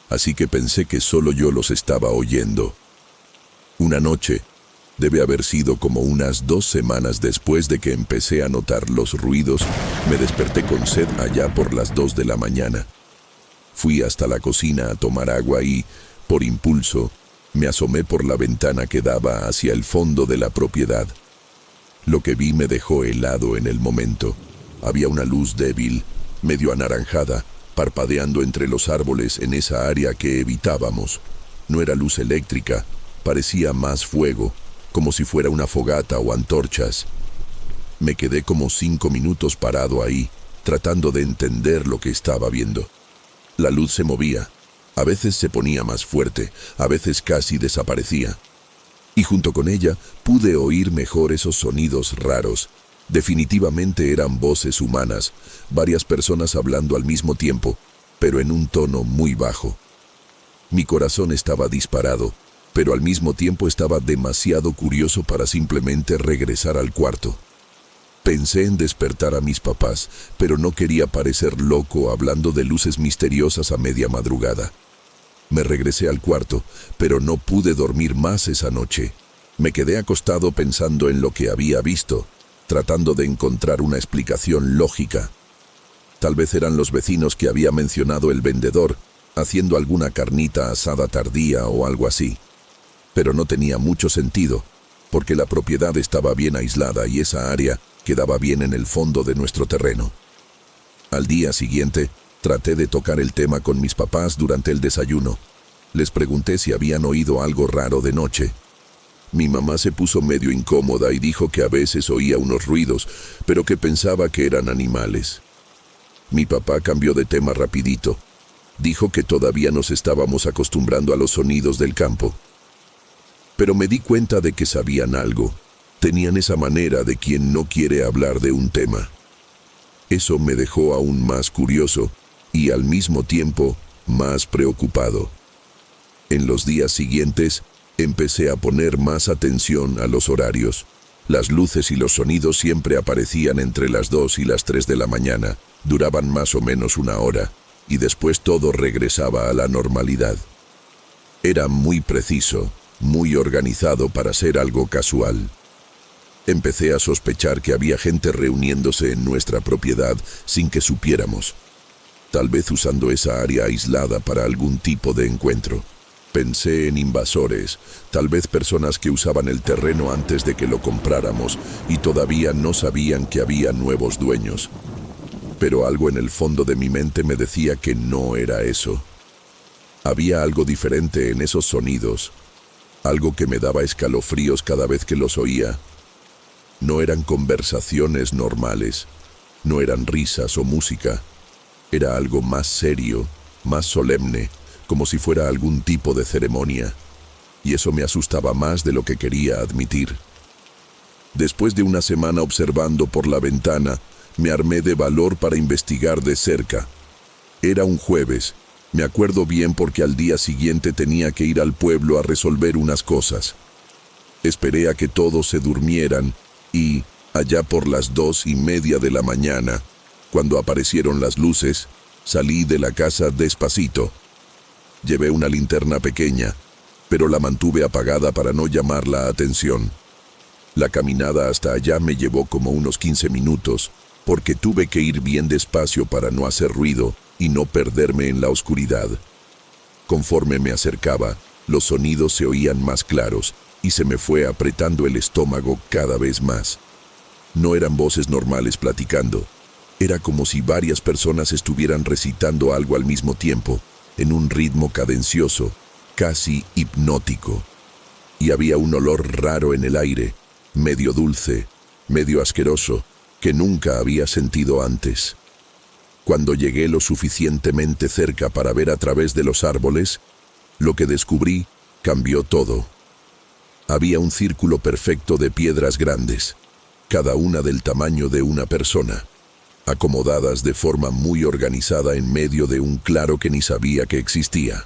así que pensé que solo yo los estaba oyendo. Una noche, debe haber sido como unas 2 semanas después de que empecé a notar los ruidos, me desperté con sed allá por las 2 de la mañana. Fui hasta la cocina a tomar agua y, por impulso, me asomé por la ventana que daba hacia el fondo de la propiedad. Lo que vi me dejó helado en el momento. Había una luz débil, medio anaranjada, parpadeando entre los árboles en esa área que evitábamos. No era luz eléctrica, parecía más fuego, como si fuera una fogata o antorchas. Me quedé como 5 minutos parado ahí, tratando de entender lo que estaba viendo. La luz se movía, a veces se ponía más fuerte, a veces casi desaparecía. Y junto con ella pude oír mejor esos sonidos raros. Definitivamente eran voces humanas, varias personas hablando al mismo tiempo, pero en un tono muy bajo. Mi corazón estaba disparado, pero al mismo tiempo estaba demasiado curioso para simplemente regresar al cuarto. Pensé en despertar a mis papás, pero no quería parecer loco hablando de luces misteriosas a media madrugada. Me regresé al cuarto, pero no pude dormir más esa noche. Me quedé acostado pensando en lo que había visto, tratando de encontrar una explicación lógica. Tal vez eran los vecinos que había mencionado el vendedor, haciendo alguna carnita asada tardía o algo así. Pero no tenía mucho sentido, porque la propiedad estaba bien aislada y esa área quedaba bien en el fondo de nuestro terreno. Al día siguiente, traté de tocar el tema con mis papás durante el desayuno. Les pregunté si habían oído algo raro de noche. Mi mamá se puso medio incómoda y dijo que a veces oía unos ruidos, pero que pensaba que eran animales. Mi papá cambió de tema rapidito. Dijo que todavía nos estábamos acostumbrando a los sonidos del campo. Pero me di cuenta de que sabían algo. Tenían esa manera de quien no quiere hablar de un tema. Eso me dejó aún más curioso y al mismo tiempo más preocupado. En los días siguientes, empecé a poner más atención a los horarios. Las luces y los sonidos siempre aparecían entre las 2 y las 3 de la mañana, duraban más o menos una hora, y después todo regresaba a la normalidad. Era muy preciso, muy organizado para ser algo casual. Empecé a sospechar que había gente reuniéndose en nuestra propiedad sin que supiéramos, tal vez usando esa área aislada para algún tipo de encuentro. Pensé en invasores, tal vez personas que usaban el terreno antes de que lo compráramos y todavía no sabían que había nuevos dueños. Pero algo en el fondo de mi mente me decía que no era eso. Había algo diferente en esos sonidos, algo que me daba escalofríos cada vez que los oía. No eran conversaciones normales, no eran risas o música. Era algo más serio, más solemne, como si fuera algún tipo de ceremonia, y eso me asustaba más de lo que quería admitir. Después de una semana observando por la ventana, me armé de valor para investigar de cerca. Era un jueves, me acuerdo bien porque al día siguiente tenía que ir al pueblo a resolver unas cosas. Esperé a que todos se durmieran y, allá por las 2:30 de la mañana, cuando aparecieron las luces, salí de la casa despacito. Llevé una linterna pequeña, pero la mantuve apagada para no llamar la atención. La caminada hasta allá me llevó como unos 15 minutos, porque tuve que ir bien despacio para no hacer ruido y no perderme en la oscuridad. Conforme me acercaba, los sonidos se oían más claros y se me fue apretando el estómago cada vez más. No eran voces normales platicando. Era como si varias personas estuvieran recitando algo al mismo tiempo, en un ritmo cadencioso, casi hipnótico. Y había un olor raro en el aire, medio dulce, medio asqueroso, que nunca había sentido antes. Cuando llegué lo suficientemente cerca para ver a través de los árboles, lo que descubrí cambió todo. Había un círculo perfecto de piedras grandes, cada una del tamaño de una persona, acomodadas de forma muy organizada en medio de un claro que ni sabía que existía.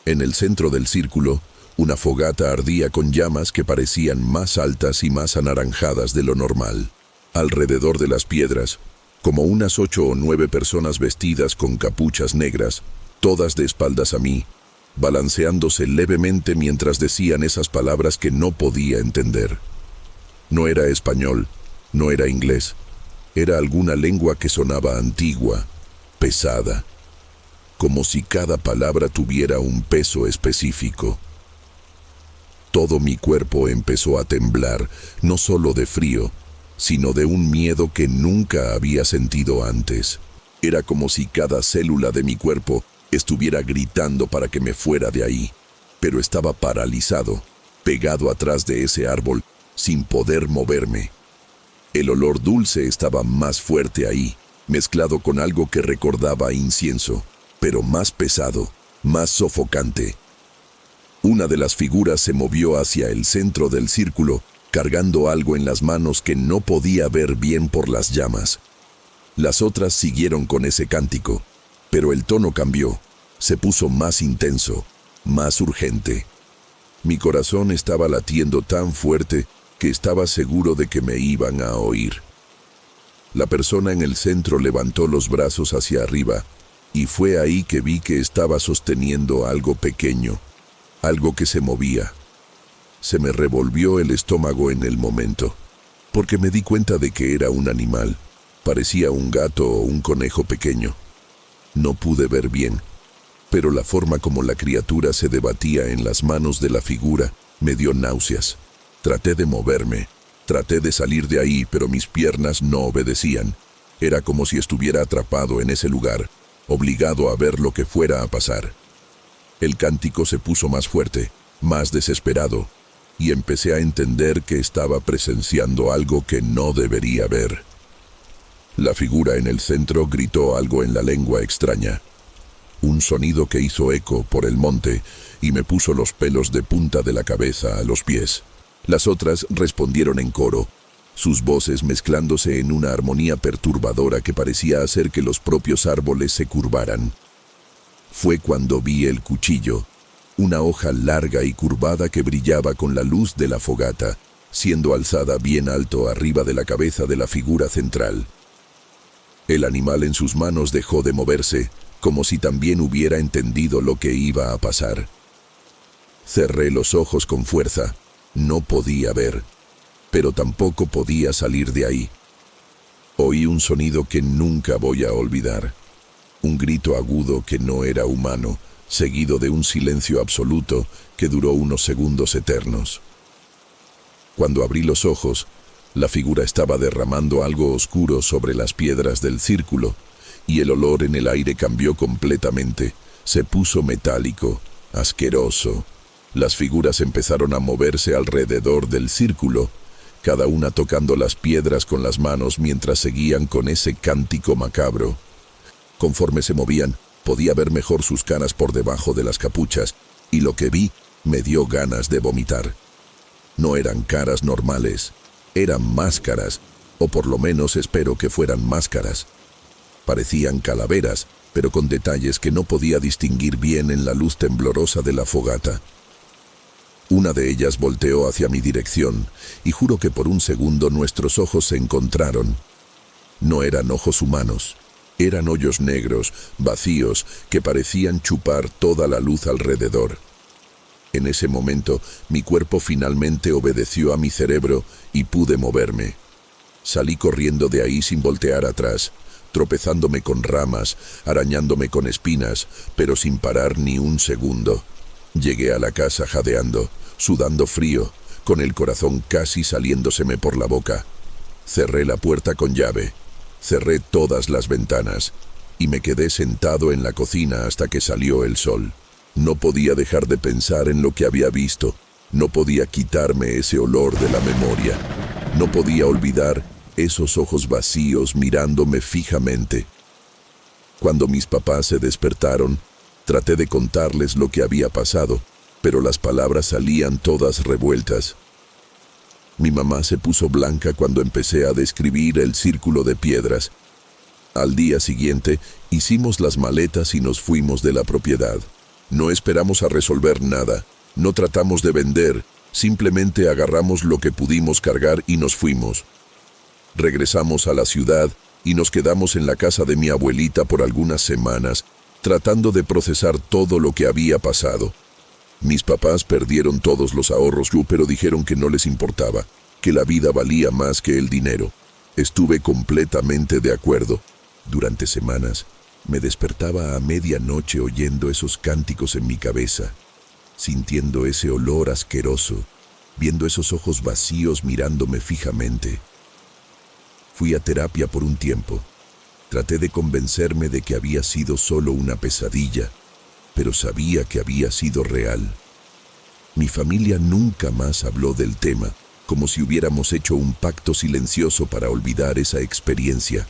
En el centro del círculo, una fogata ardía con llamas que parecían más altas y más anaranjadas de lo normal. Alrededor de las piedras, como unas 8 o 9 personas vestidas con capuchas negras, todas de espaldas a mí, balanceándose levemente mientras decían esas palabras que no podía entender. No era español, no era inglés. Era alguna lengua que sonaba antigua, pesada, como si cada palabra tuviera un peso específico. Todo mi cuerpo empezó a temblar, no solo de frío, sino de un miedo que nunca había sentido antes. Era como si cada célula de mi cuerpo estuviera gritando para que me fuera de ahí, pero estaba paralizado, pegado atrás de ese árbol, sin poder moverme. El olor dulce estaba más fuerte ahí, mezclado con algo que recordaba incienso, pero más pesado, más sofocante. Una de las figuras se movió hacia el centro del círculo, cargando algo en las manos que no podía ver bien por las llamas. Las otras siguieron con ese cántico, pero el tono cambió, se puso más intenso, más urgente. Mi corazón estaba latiendo tan fuerte que estaba seguro de que me iban a oír. La persona en el centro levantó los brazos hacia arriba, y fue ahí que vi que estaba sosteniendo algo pequeño, algo que se movía. Se me revolvió el estómago en el momento, porque me di cuenta de que era un animal. Parecía un gato o un conejo pequeño. No pude ver bien, pero la forma como la criatura se debatía en las manos de la figura me dio náuseas. Traté de moverme, traté de salir de ahí, pero mis piernas no obedecían. Era como si estuviera atrapado en ese lugar, obligado a ver lo que fuera a pasar. El cántico se puso más fuerte, más desesperado, y empecé a entender que estaba presenciando algo que no debería ver. La figura en el centro gritó algo en la lengua extraña, un sonido que hizo eco por el monte y me puso los pelos de punta de la cabeza a los pies. Las otras respondieron en coro, sus voces mezclándose en una armonía perturbadora que parecía hacer que los propios árboles se curvaran. Fue cuando vi el cuchillo, una hoja larga y curvada que brillaba con la luz de la fogata, siendo alzada bien alto arriba de la cabeza de la figura central. El animal en sus manos dejó de moverse, como si también hubiera entendido lo que iba a pasar. Cerré los ojos con fuerza. No podía ver, pero tampoco podía salir de ahí. Oí un sonido que nunca voy a olvidar. Un grito agudo que no era humano, seguido de un silencio absoluto que duró unos segundos eternos. Cuando abrí los ojos, la figura estaba derramando algo oscuro sobre las piedras del círculo, y el olor en el aire cambió completamente. Se puso metálico, asqueroso. Las figuras empezaron a moverse alrededor del círculo, cada una tocando las piedras con las manos mientras seguían con ese cántico macabro. Conforme se movían, podía ver mejor sus caras por debajo de las capuchas, y lo que vi me dio ganas de vomitar. No eran caras normales, eran máscaras, o por lo menos espero que fueran máscaras. Parecían calaveras, pero con detalles que no podía distinguir bien en la luz temblorosa de la fogata. Una de ellas volteó hacia mi dirección, y juro que por un segundo nuestros ojos se encontraron. No eran ojos humanos, eran hoyos negros, vacíos, que parecían chupar toda la luz alrededor. En ese momento, mi cuerpo finalmente obedeció a mi cerebro y pude moverme. Salí corriendo de ahí sin voltear atrás, tropezándome con ramas, arañándome con espinas, pero sin parar ni un segundo. Llegué a la casa jadeando, sudando frío, con el corazón casi saliéndoseme por la boca. Cerré la puerta con llave, cerré todas las ventanas, y me quedé sentado en la cocina hasta que salió el sol. No podía dejar de pensar en lo que había visto, no podía quitarme ese olor de la memoria, no podía olvidar esos ojos vacíos mirándome fijamente. Cuando mis papás se despertaron, traté de contarles lo que había pasado, pero las palabras salían todas revueltas. Mi mamá se puso blanca cuando empecé a describir el círculo de piedras. Al día siguiente, hicimos las maletas y nos fuimos de la propiedad. No esperamos a resolver nada, no tratamos de vender, simplemente agarramos lo que pudimos cargar y nos fuimos. Regresamos a la ciudad y nos quedamos en la casa de mi abuelita por algunas semanas, tratando de procesar todo lo que había pasado. Mis papás perdieron todos los ahorros, pero dijeron que no les importaba, que la vida valía más que el dinero. Estuve completamente de acuerdo. Durante semanas, me despertaba a medianoche oyendo esos cánticos en mi cabeza, sintiendo ese olor asqueroso, viendo esos ojos vacíos mirándome fijamente. Fui a terapia por un tiempo. Traté de convencerme de que había sido solo una pesadilla, pero sabía que había sido real. Mi familia nunca más habló del tema, como si hubiéramos hecho un pacto silencioso para olvidar esa experiencia.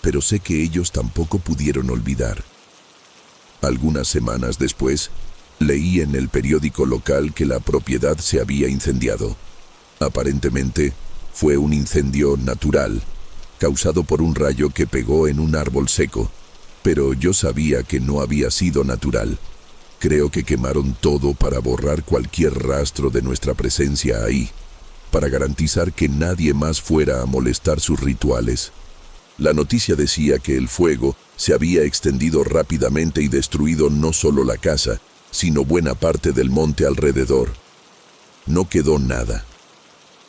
Pero sé que ellos tampoco pudieron olvidar. Algunas semanas después, leí en el periódico local que la propiedad se había incendiado. Aparentemente, fue un incendio natural, causado por un rayo que pegó en un árbol seco, pero yo sabía que no había sido natural. Creo que quemaron todo para borrar cualquier rastro de nuestra presencia ahí, para garantizar que nadie más fuera a molestar sus rituales. La noticia decía que el fuego se había extendido rápidamente y destruido no solo la casa, sino buena parte del monte alrededor. No quedó nada.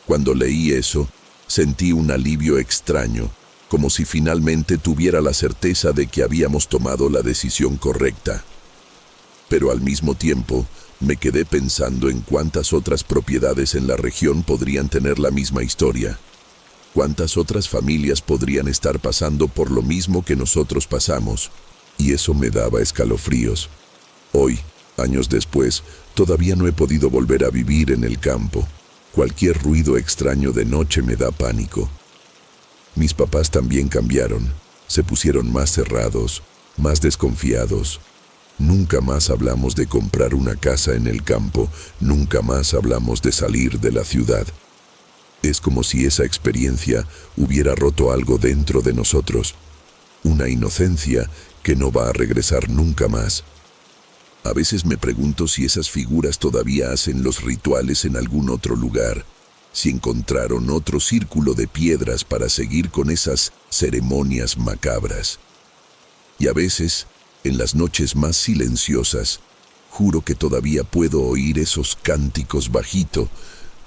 Cuando leí eso, sentí un alivio extraño, como si finalmente tuviera la certeza de que habíamos tomado la decisión correcta. Pero al mismo tiempo, me quedé pensando en cuántas otras propiedades en la región podrían tener la misma historia. Cuántas otras familias podrían estar pasando por lo mismo que nosotros pasamos. Y eso me daba escalofríos. Hoy, años después, todavía no he podido volver a vivir en el campo. Cualquier ruido extraño de noche me da pánico. Mis papás también cambiaron. Se pusieron más cerrados, más desconfiados. Nunca más hablamos de comprar una casa en el campo, nunca más hablamos de salir de la ciudad. Es como si esa experiencia hubiera roto algo dentro de nosotros, una inocencia que no va a regresar nunca más. A veces me pregunto si esas figuras todavía hacen los rituales en algún otro lugar, si encontraron otro círculo de piedras para seguir con esas ceremonias macabras. Y a veces, en las noches más silenciosas, juro que todavía puedo oír esos cánticos bajito,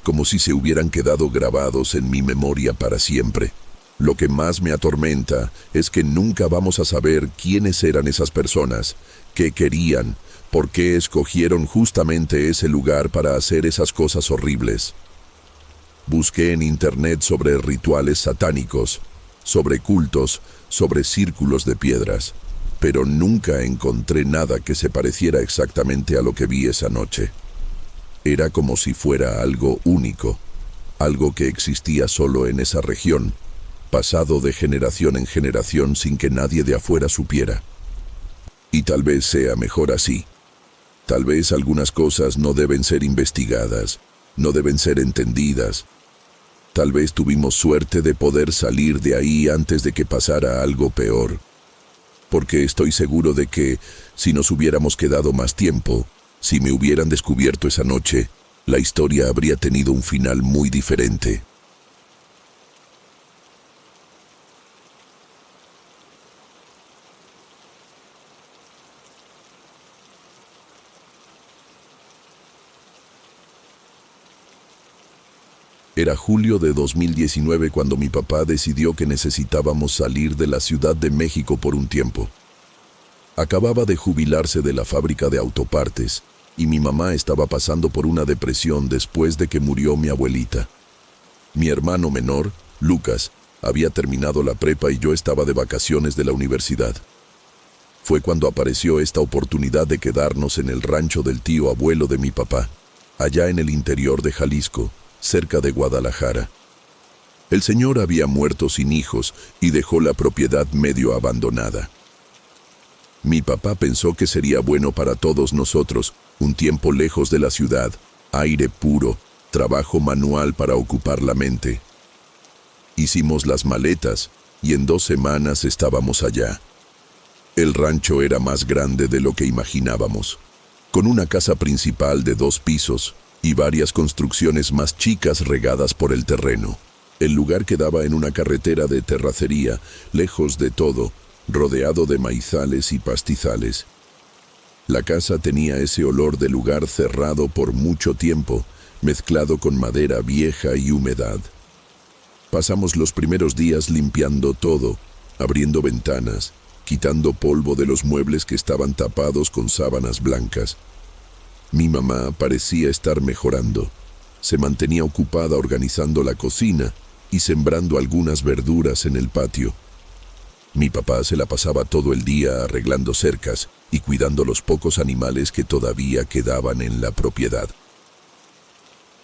como si se hubieran quedado grabados en mi memoria para siempre. Lo que más me atormenta es que nunca vamos a saber quiénes eran esas personas, qué querían, por qué escogieron justamente ese lugar para hacer esas cosas horribles. Busqué en internet sobre rituales satánicos, sobre cultos, sobre círculos de piedras, pero nunca encontré nada que se pareciera exactamente a lo que vi esa noche. Era como si fuera algo único, algo que existía solo en esa región, pasado de generación en generación sin que nadie de afuera supiera. Y tal vez sea mejor así. Tal vez algunas cosas no deben ser investigadas, no deben ser entendidas. Tal vez tuvimos suerte de poder salir de ahí antes de que pasara algo peor. Porque estoy seguro de que, si nos hubiéramos quedado más tiempo, si me hubieran descubierto esa noche, la historia habría tenido un final muy diferente. Era julio de 2019 cuando mi papá decidió que necesitábamos salir de la Ciudad de México por un tiempo. Acababa de jubilarse de la fábrica de autopartes y mi mamá estaba pasando por una depresión después de que murió mi abuelita. Mi hermano menor, Lucas, había terminado la prepa y yo estaba de vacaciones de la universidad. Fue cuando apareció esta oportunidad de quedarnos en el rancho del tío abuelo de mi papá, allá en el interior de Jalisco, cerca de Guadalajara. El señor había muerto sin hijos y dejó la propiedad medio abandonada. Mi papá pensó que sería bueno para todos nosotros un tiempo lejos de la ciudad, aire puro, trabajo manual para ocupar la mente. Hicimos las maletas y en 2 semanas estábamos allá. El rancho era más grande de lo que imaginábamos, con una casa principal de 2 pisos, y varias construcciones más chicas regadas por el terreno. El lugar quedaba en una carretera de terracería, lejos de todo, rodeado de maizales y pastizales. La casa tenía ese olor de lugar cerrado por mucho tiempo, mezclado con madera vieja y humedad. Pasamos los primeros días limpiando todo, abriendo ventanas, quitando polvo de los muebles que estaban tapados con sábanas blancas. Mi mamá parecía estar mejorando. Se mantenía ocupada organizando la cocina y sembrando algunas verduras en el patio. Mi papá se la pasaba todo el día arreglando cercas y cuidando los pocos animales que todavía quedaban en la propiedad.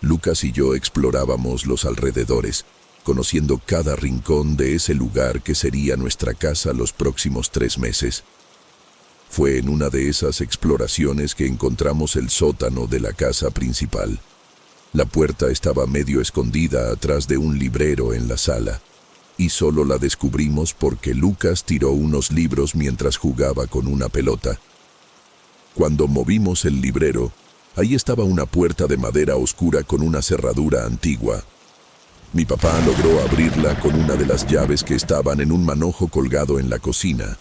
Lucas y yo explorábamos los alrededores, conociendo cada rincón de ese lugar que sería nuestra casa los próximos 3 meses. Fue en una de esas exploraciones que encontramos el sótano de la casa principal. La puerta estaba medio escondida atrás de un librero en la sala, y solo la descubrimos porque Lucas tiró unos libros mientras jugaba con una pelota. Cuando movimos el librero, ahí estaba una puerta de madera oscura con una cerradura antigua. Mi papá logró abrirla con una de las llaves que estaban en un manojo colgado en la cocina.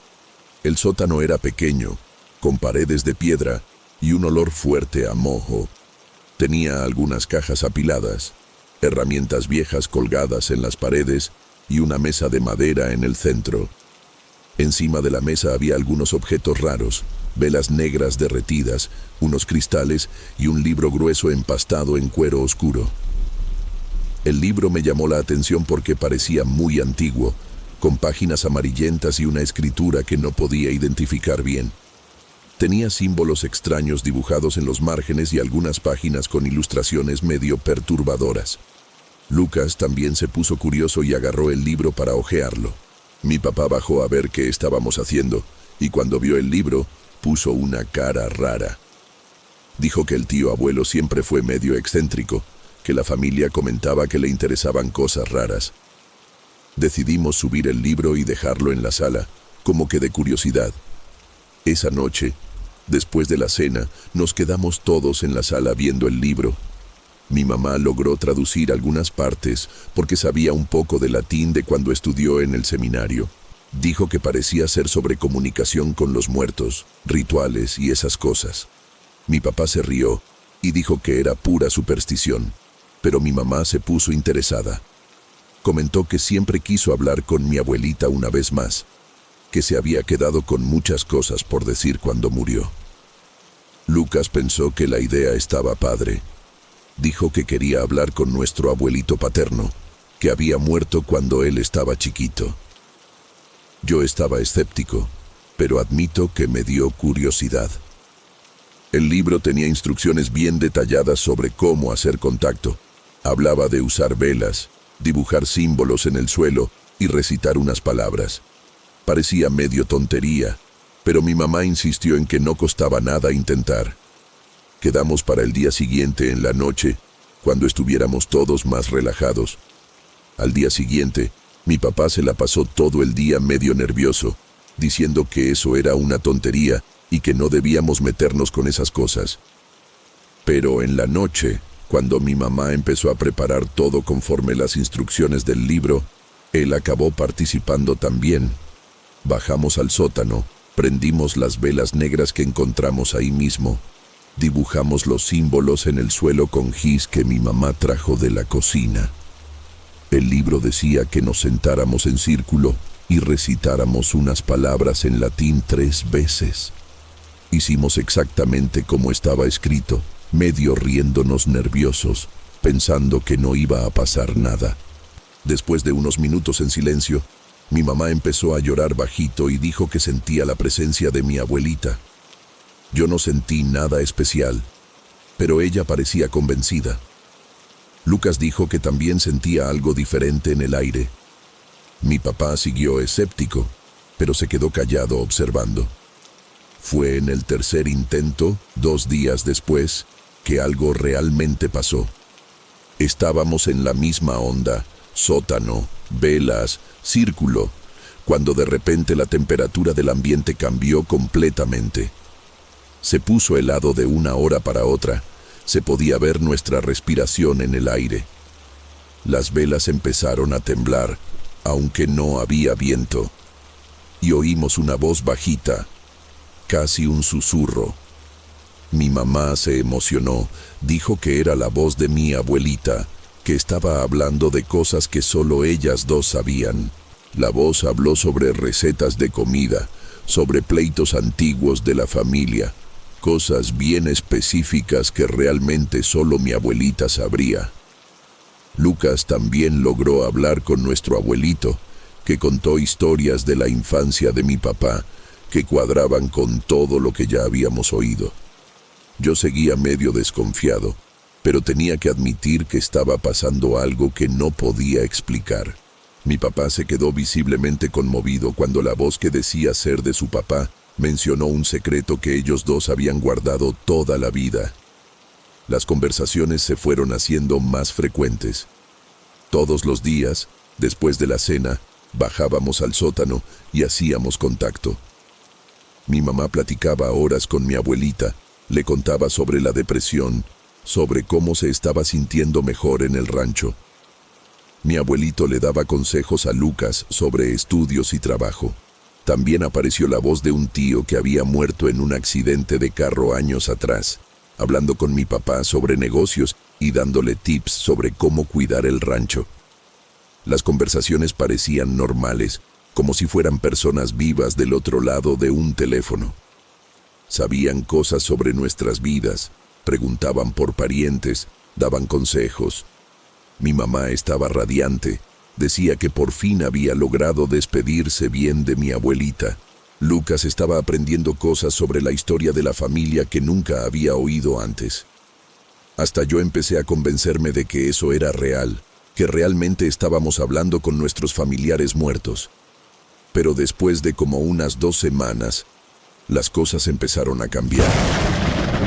El sótano era pequeño, con paredes de piedra y un olor fuerte a moho. Tenía algunas cajas apiladas, herramientas viejas colgadas en las paredes y una mesa de madera en el centro. Encima de la mesa había algunos objetos raros, velas negras derretidas, unos cristales y un libro grueso empastado en cuero oscuro. El libro me llamó la atención porque parecía muy antiguo, con páginas amarillentas y una escritura que no podía identificar bien. Tenía símbolos extraños dibujados en los márgenes y algunas páginas con ilustraciones medio perturbadoras. Lucas también se puso curioso y agarró el libro para hojearlo. Mi papá bajó a ver qué estábamos haciendo, y cuando vio el libro, puso una cara rara. Dijo que el tío abuelo siempre fue medio excéntrico, que la familia comentaba que le interesaban cosas raras. Decidimos subir el libro y dejarlo en la sala, como que de curiosidad. Esa noche, después de la cena, nos quedamos todos en la sala viendo el libro. Mi mamá logró traducir algunas partes porque sabía un poco de latín de cuando estudió en el seminario. Dijo que parecía ser sobre comunicación con los muertos, rituales y esas cosas. Mi papá se rió y dijo que era pura superstición, pero mi mamá se puso interesada. Comentó que siempre quiso hablar con mi abuelita una vez más, que se había quedado con muchas cosas por decir cuando murió. Lucas pensó que la idea estaba padre. Dijo que quería hablar con nuestro abuelito paterno, que había muerto cuando él estaba chiquito. Yo estaba escéptico, pero admito que me dio curiosidad. El libro tenía instrucciones bien detalladas sobre cómo hacer contacto. Hablaba de usar velas, dibujar símbolos en el suelo y recitar unas palabras. Parecía medio tontería, pero mi mamá insistió en que no costaba nada intentar. Quedamos para el día siguiente en la noche, cuando estuviéramos todos más relajados. Al día siguiente, mi papá se la pasó todo el día medio nervioso, diciendo que eso era una tontería y que no debíamos meternos con esas cosas. Pero en la noche, cuando mi mamá empezó a preparar todo conforme las instrucciones del libro, él acabó participando también. Bajamos al sótano, prendimos las velas negras que encontramos ahí mismo, dibujamos los símbolos en el suelo con gis que mi mamá trajo de la cocina. El libro decía que nos sentáramos en círculo y recitáramos unas palabras en latín 3 veces. Hicimos exactamente como estaba escrito, medio riéndonos nerviosos, pensando que no iba a pasar nada. Después de unos minutos en silencio, mi mamá empezó a llorar bajito y dijo que sentía la presencia de mi abuelita. Yo no sentí nada especial, pero ella parecía convencida. Lucas dijo que también sentía algo diferente en el aire. Mi papá siguió escéptico, pero se quedó callado observando. Fue en el tercer intento, 2 días después, que algo realmente pasó. Estábamos en la misma onda, sótano, velas, círculo, cuando de repente la temperatura del ambiente cambió completamente. Se puso helado de una hora para otra. Se podía ver nuestra respiración en el aire. Las velas empezaron a temblar, aunque no había viento. Y oímos una voz bajita, casi un susurro. Mi mamá se emocionó, dijo que era la voz de mi abuelita, que estaba hablando de cosas que solo ellas dos sabían. La voz habló sobre recetas de comida, sobre pleitos antiguos de la familia, cosas bien específicas que realmente solo mi abuelita sabría. Lucas también logró hablar con nuestro abuelito, que contó historias de la infancia de mi papá, que cuadraban con todo lo que ya habíamos oído. Yo seguía medio desconfiado, pero tenía que admitir que estaba pasando algo que no podía explicar. Mi papá se quedó visiblemente conmovido cuando la voz que decía ser de su papá mencionó un secreto que ellos dos habían guardado toda la vida. Las conversaciones se fueron haciendo más frecuentes. Todos los días, después de la cena, bajábamos al sótano y hacíamos contacto. Mi mamá platicaba horas con mi abuelita, le contaba sobre la depresión, sobre cómo se estaba sintiendo mejor en el rancho. Mi abuelito le daba consejos a Lucas sobre estudios y trabajo. También apareció la voz de un tío que había muerto en un accidente de carro años atrás, hablando con mi papá sobre negocios y dándole tips sobre cómo cuidar el rancho. Las conversaciones parecían normales, como si fueran personas vivas del otro lado de un teléfono. Sabían cosas sobre nuestras vidas, preguntaban por parientes, daban consejos. Mi mamá estaba radiante, decía que por fin había logrado despedirse bien de mi abuelita. Lucas estaba aprendiendo cosas sobre la historia de la familia que nunca había oído antes. Hasta yo empecé a convencerme de que eso era real, que realmente estábamos hablando con nuestros familiares muertos. Pero después de como unas 2 semanas, las cosas empezaron a cambiar.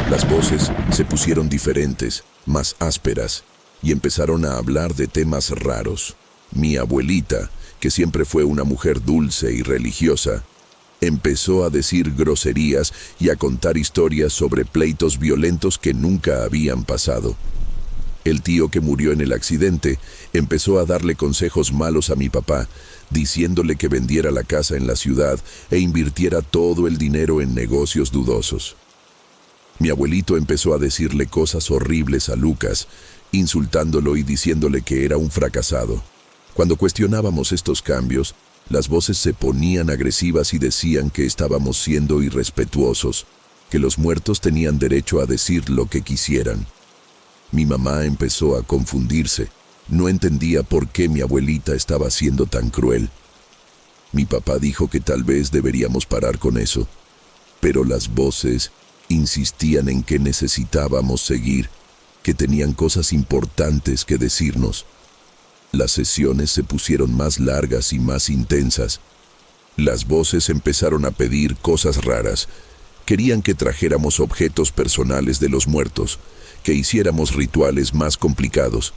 Las voces se pusieron diferentes, más ásperas, y empezaron a hablar de temas raros. Mi abuelita, que siempre fue una mujer dulce y religiosa, empezó a decir groserías y a contar historias sobre pleitos violentos que nunca habían pasado. El tío que murió en el accidente empezó a darle consejos malos a mi papá, diciéndole que vendiera la casa en la ciudad e invirtiera todo el dinero en negocios dudosos. Mi abuelito empezó a decirle cosas horribles a Lucas, insultándolo y diciéndole que era un fracasado. Cuando cuestionábamos estos cambios, las voces se ponían agresivas y decían que estábamos siendo irrespetuosos, que los muertos tenían derecho a decir lo que quisieran. Mi mamá empezó a confundirse. No entendía por qué mi abuelita estaba siendo tan cruel. Mi papá dijo que tal vez deberíamos parar con eso, pero las voces insistían en que necesitábamos seguir, que tenían cosas importantes que decirnos. Las sesiones se pusieron más largas y más intensas. Las voces empezaron a pedir cosas raras. Querían que trajéramos objetos personales de los muertos, que hiciéramos rituales más complicados.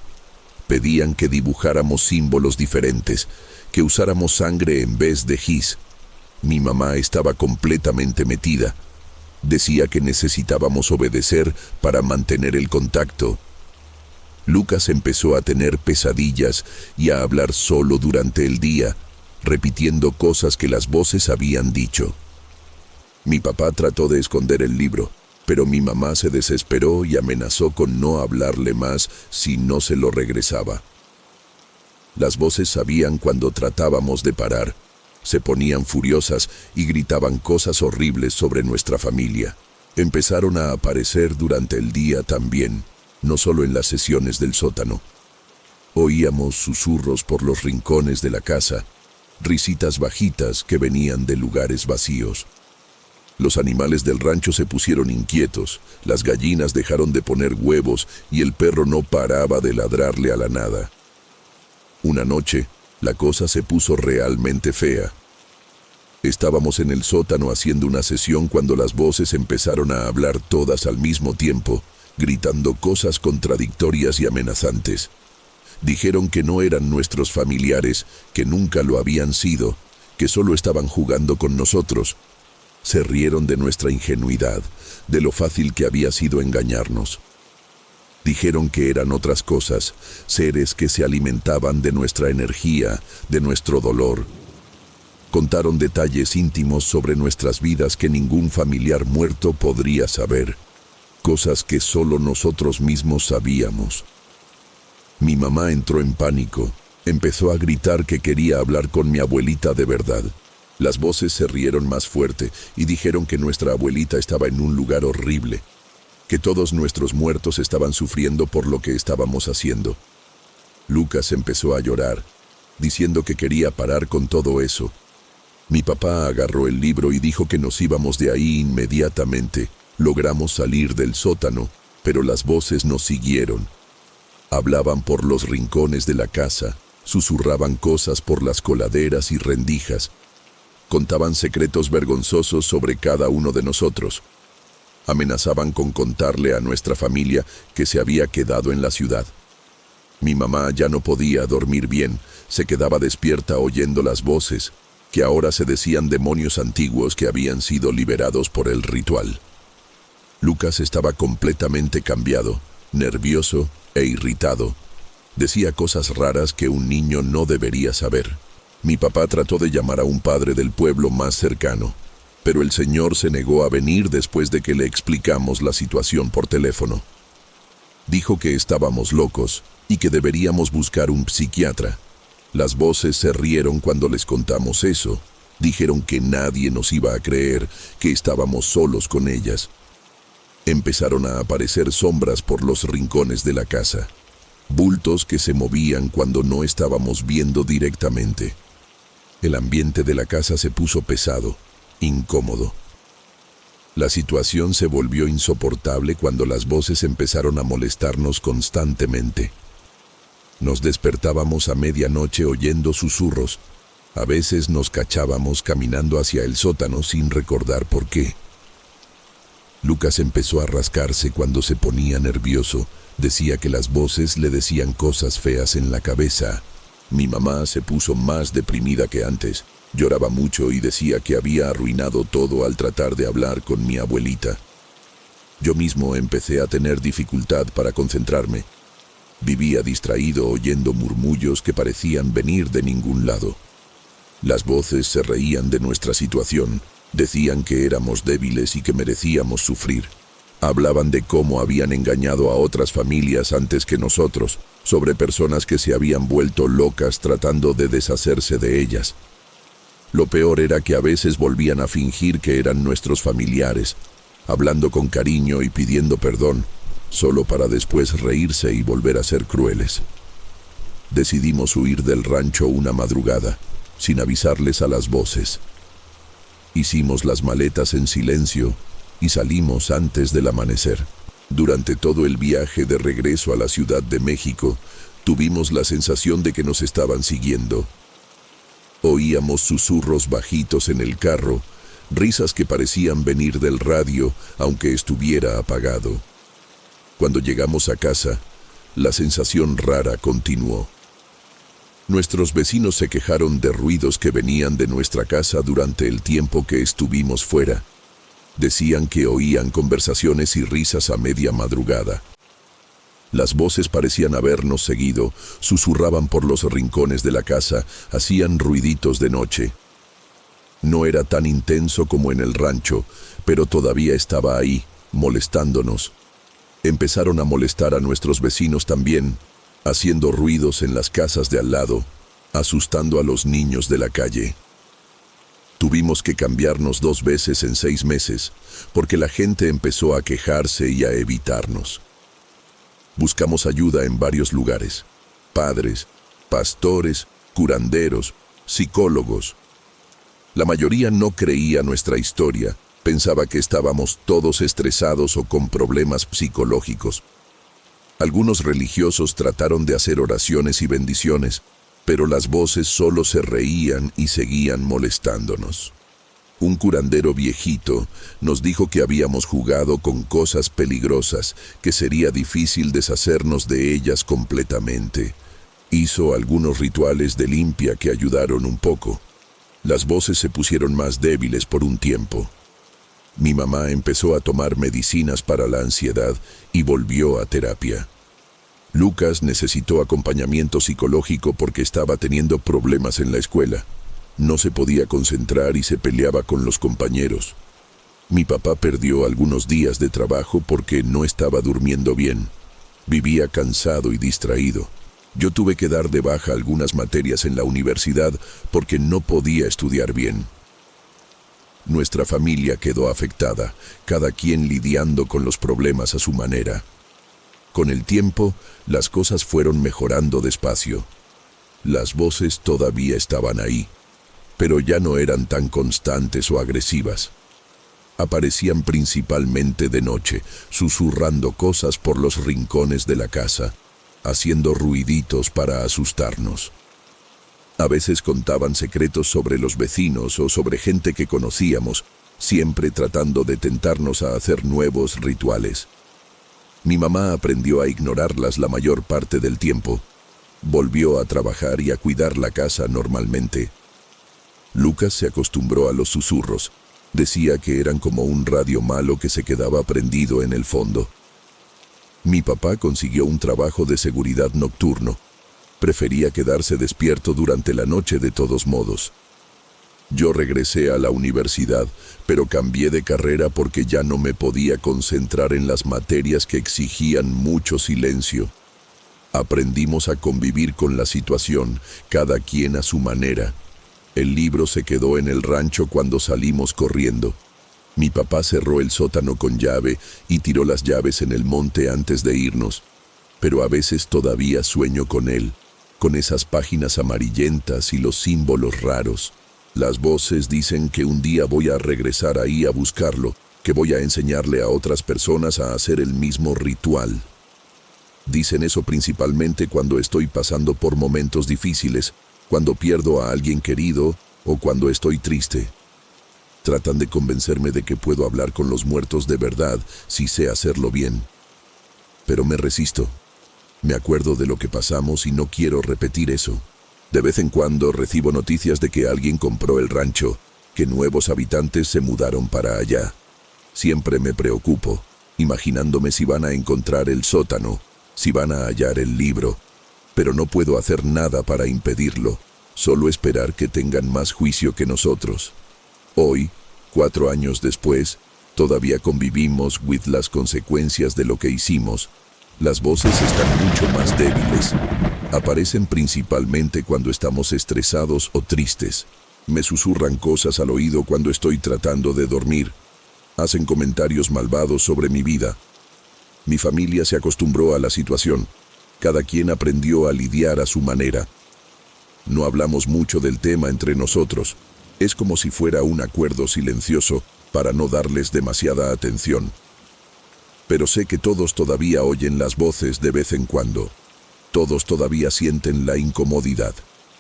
Pedían que dibujáramos símbolos diferentes, que usáramos sangre en vez de gis. Mi mamá estaba completamente metida. Decía que necesitábamos obedecer para mantener el contacto. Lucas empezó a tener pesadillas y a hablar solo durante el día, repitiendo cosas que las voces habían dicho. Mi papá trató de esconder el libro, pero mi mamá se desesperó y amenazó con no hablarle más si no se lo regresaba. Las voces sabían cuando tratábamos de parar, se ponían furiosas y gritaban cosas horribles sobre nuestra familia. Empezaron a aparecer durante el día también, no solo en las sesiones del sótano. Oíamos susurros por los rincones de la casa, risitas bajitas que venían de lugares vacíos. Los animales del rancho se pusieron inquietos, las gallinas dejaron de poner huevos y el perro no paraba de ladrarle a la nada. Una noche, la cosa se puso realmente fea. Estábamos en el sótano haciendo una sesión cuando las voces empezaron a hablar todas al mismo tiempo, gritando cosas contradictorias y amenazantes. Dijeron que no eran nuestros familiares, que nunca lo habían sido, que solo estaban jugando con nosotros. Se rieron de nuestra ingenuidad, de lo fácil que había sido engañarnos. Dijeron que eran otras cosas, seres que se alimentaban de nuestra energía, de nuestro dolor. Contaron detalles íntimos sobre nuestras vidas que ningún familiar muerto podría saber. Cosas que solo nosotros mismos sabíamos. Mi mamá entró en pánico. Empezó a gritar que quería hablar con mi abuelita de verdad. Las voces se rieron más fuerte y dijeron que nuestra abuelita estaba en un lugar horrible, que todos nuestros muertos estaban sufriendo por lo que estábamos haciendo. Lucas empezó a llorar, diciendo que quería parar con todo eso. Mi papá agarró el libro y dijo que nos íbamos de ahí inmediatamente. Logramos salir del sótano, pero las voces nos siguieron. Hablaban por los rincones de la casa, susurraban cosas por las coladeras y rendijas. Contaban secretos vergonzosos sobre cada uno de nosotros. Amenazaban con contarle a nuestra familia que se había quedado en la ciudad. Mi mamá ya no podía dormir bien, se quedaba despierta oyendo las voces, que ahora se decían demonios antiguos que habían sido liberados por el ritual. Lucas estaba completamente cambiado, nervioso e irritado. Decía cosas raras que un niño no debería saber. Mi papá trató de llamar a un padre del pueblo más cercano, pero el señor se negó a venir después de que le explicamos la situación por teléfono. Dijo que estábamos locos y que deberíamos buscar un psiquiatra. Las voces se rieron cuando les contamos eso. Dijeron que nadie nos iba a creer, que estábamos solos con ellas. Empezaron a aparecer sombras por los rincones de la casa, bultos que se movían cuando no estábamos viendo directamente. El ambiente de la casa se puso pesado, incómodo. La situación se volvió insoportable cuando las voces empezaron a molestarnos constantemente. Nos despertábamos a medianoche oyendo susurros. A veces nos cachábamos caminando hacia el sótano sin recordar por qué. Lucas empezó a rascarse cuando se ponía nervioso. Decía que las voces le decían cosas feas en la cabeza. Mi mamá se puso más deprimida que antes. Lloraba mucho y decía que había arruinado todo al tratar de hablar con mi abuelita. Yo mismo empecé a tener dificultad para concentrarme. Vivía distraído oyendo murmullos que parecían venir de ningún lado. Las voces se reían de nuestra situación. Decían que éramos débiles y que merecíamos sufrir. Hablaban de cómo habían engañado a otras familias antes que nosotros, sobre personas que se habían vuelto locas tratando de deshacerse de ellas. Lo peor era que a veces volvían a fingir que eran nuestros familiares, hablando con cariño y pidiendo perdón, solo para después reírse y volver a ser crueles. Decidimos huir del rancho una madrugada, sin avisarles a las voces. Hicimos las maletas en silencio y salimos antes del amanecer. Durante todo el viaje de regreso a la Ciudad de México, tuvimos la sensación de que nos estaban siguiendo. Oíamos susurros bajitos en el carro, risas que parecían venir del radio, aunque estuviera apagado. Cuando llegamos a casa, la sensación rara continuó. Nuestros vecinos se quejaron de ruidos que venían de nuestra casa durante el tiempo que estuvimos fuera. Decían que oían conversaciones y risas a media madrugada. Las voces parecían habernos seguido, susurraban por los rincones de la casa, hacían ruiditos de noche. No era tan intenso como en el rancho, pero todavía estaba ahí, molestándonos. Empezaron a molestar a nuestros vecinos también, haciendo ruidos en las casas de al lado, asustando a los niños de la calle. Tuvimos que cambiarnos 2 veces en 6 meses, porque la gente empezó a quejarse y a evitarnos. Buscamos ayuda en varios lugares: padres, pastores, curanderos, psicólogos. La mayoría no creía nuestra historia, pensaba que estábamos todos estresados o con problemas psicológicos. Algunos religiosos trataron de hacer oraciones y bendiciones, pero las voces solo se reían y seguían molestándonos. Un curandero viejito nos dijo que habíamos jugado con cosas peligrosas, que sería difícil deshacernos de ellas completamente. Hizo algunos rituales de limpia que ayudaron un poco. Las voces se pusieron más débiles por un tiempo. Mi mamá empezó a tomar medicinas para la ansiedad y volvió a terapia. Lucas necesitó acompañamiento psicológico porque estaba teniendo problemas en la escuela. No se podía concentrar y se peleaba con los compañeros. Mi papá perdió algunos días de trabajo porque no estaba durmiendo bien. Vivía cansado y distraído. Yo tuve que dar de baja algunas materias en la universidad porque no podía estudiar bien. Nuestra familia quedó afectada, cada quien lidiando con los problemas a su manera. Con el tiempo, las cosas fueron mejorando despacio. Las voces todavía estaban ahí, pero ya no eran tan constantes o agresivas. Aparecían principalmente de noche, susurrando cosas por los rincones de la casa, haciendo ruiditos para asustarnos. A veces contaban secretos sobre los vecinos o sobre gente que conocíamos, siempre tratando de tentarnos a hacer nuevos rituales. Mi mamá aprendió a ignorarlas la mayor parte del tiempo. Volvió a trabajar y a cuidar la casa normalmente. Lucas se acostumbró a los susurros. Decía que eran como un radio malo que se quedaba prendido en el fondo. Mi papá consiguió un trabajo de seguridad nocturno. Prefería quedarse despierto durante la noche de todos modos. Yo regresé a la universidad, pero cambié de carrera porque ya no me podía concentrar en las materias que exigían mucho silencio. Aprendimos a convivir con la situación, cada quien a su manera. El libro se quedó en el rancho cuando salimos corriendo. Mi papá cerró el sótano con llave y tiró las llaves en el monte antes de irnos. Pero a veces todavía sueño con él, con esas páginas amarillentas y los símbolos raros. Las voces dicen que un día voy a regresar ahí a buscarlo, que voy a enseñarle a otras personas a hacer el mismo ritual. Dicen eso principalmente cuando estoy pasando por momentos difíciles, cuando pierdo a alguien querido o cuando estoy triste. Tratan de convencerme de que puedo hablar con los muertos de verdad si sé hacerlo bien. Pero me resisto. Me acuerdo de lo que pasamos y no quiero repetir eso. De vez en cuando recibo noticias de que alguien compró el rancho, que nuevos habitantes se mudaron para allá. Siempre me preocupo, imaginándome si van a encontrar el sótano, si van a hallar el libro, pero no puedo hacer nada para impedirlo, solo esperar que tengan más juicio que nosotros. Hoy, 4 años después, todavía convivimos con las consecuencias de lo que hicimos. Las voces están mucho más débiles. Aparecen principalmente cuando estamos estresados o tristes. Me susurran cosas al oído cuando estoy tratando de dormir. Hacen comentarios malvados sobre mi vida. Mi familia se acostumbró a la situación. Cada quien aprendió a lidiar a su manera. No hablamos mucho del tema entre nosotros. Es como si fuera un acuerdo silencioso para no darles demasiada atención. Pero sé que todos todavía oyen las voces de vez en cuando. Todos todavía sienten la incomodidad.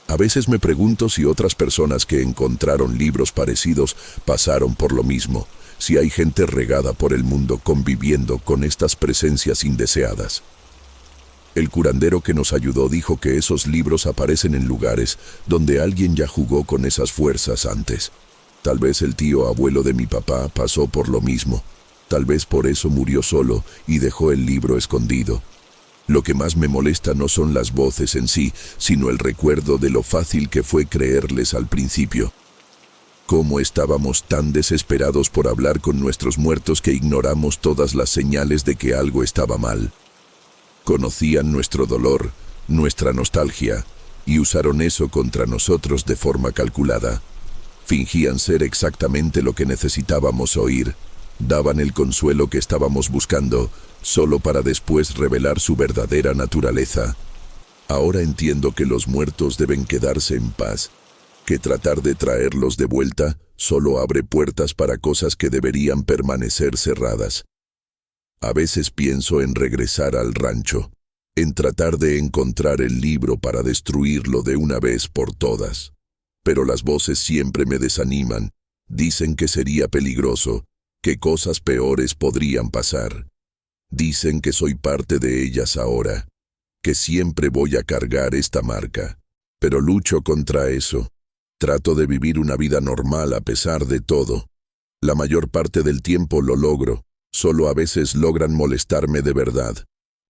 A veces me pregunto si otras personas que encontraron libros parecidos pasaron por lo mismo, si hay gente regada por el mundo conviviendo con estas presencias indeseadas. El curandero que nos ayudó dijo que esos libros aparecen en lugares donde alguien ya jugó con esas fuerzas antes. Tal vez el tío abuelo de mi papá pasó por lo mismo. Tal vez por eso murió solo y dejó el libro escondido. Lo que más me molesta no son las voces en sí, sino el recuerdo de lo fácil que fue creerles al principio. Cómo estábamos tan desesperados por hablar con nuestros muertos que ignoramos todas las señales de que algo estaba mal. Conocían nuestro dolor, nuestra nostalgia, y usaron eso contra nosotros de forma calculada. Fingían ser exactamente lo que necesitábamos oír. Daban el consuelo que estábamos buscando, solo para después revelar su verdadera naturaleza. Ahora entiendo que los muertos deben quedarse en paz, que tratar de traerlos de vuelta solo abre puertas para cosas que deberían permanecer cerradas. A veces pienso en regresar al rancho, en tratar de encontrar el libro para destruirlo de una vez por todas. Pero las voces siempre me desaniman, dicen que sería peligroso, que cosas peores podrían pasar. Dicen que soy parte de ellas ahora, que siempre voy a cargar esta marca. Pero lucho contra eso. Trato de vivir una vida normal a pesar de todo. La mayor parte del tiempo lo logro, solo a veces logran molestarme de verdad.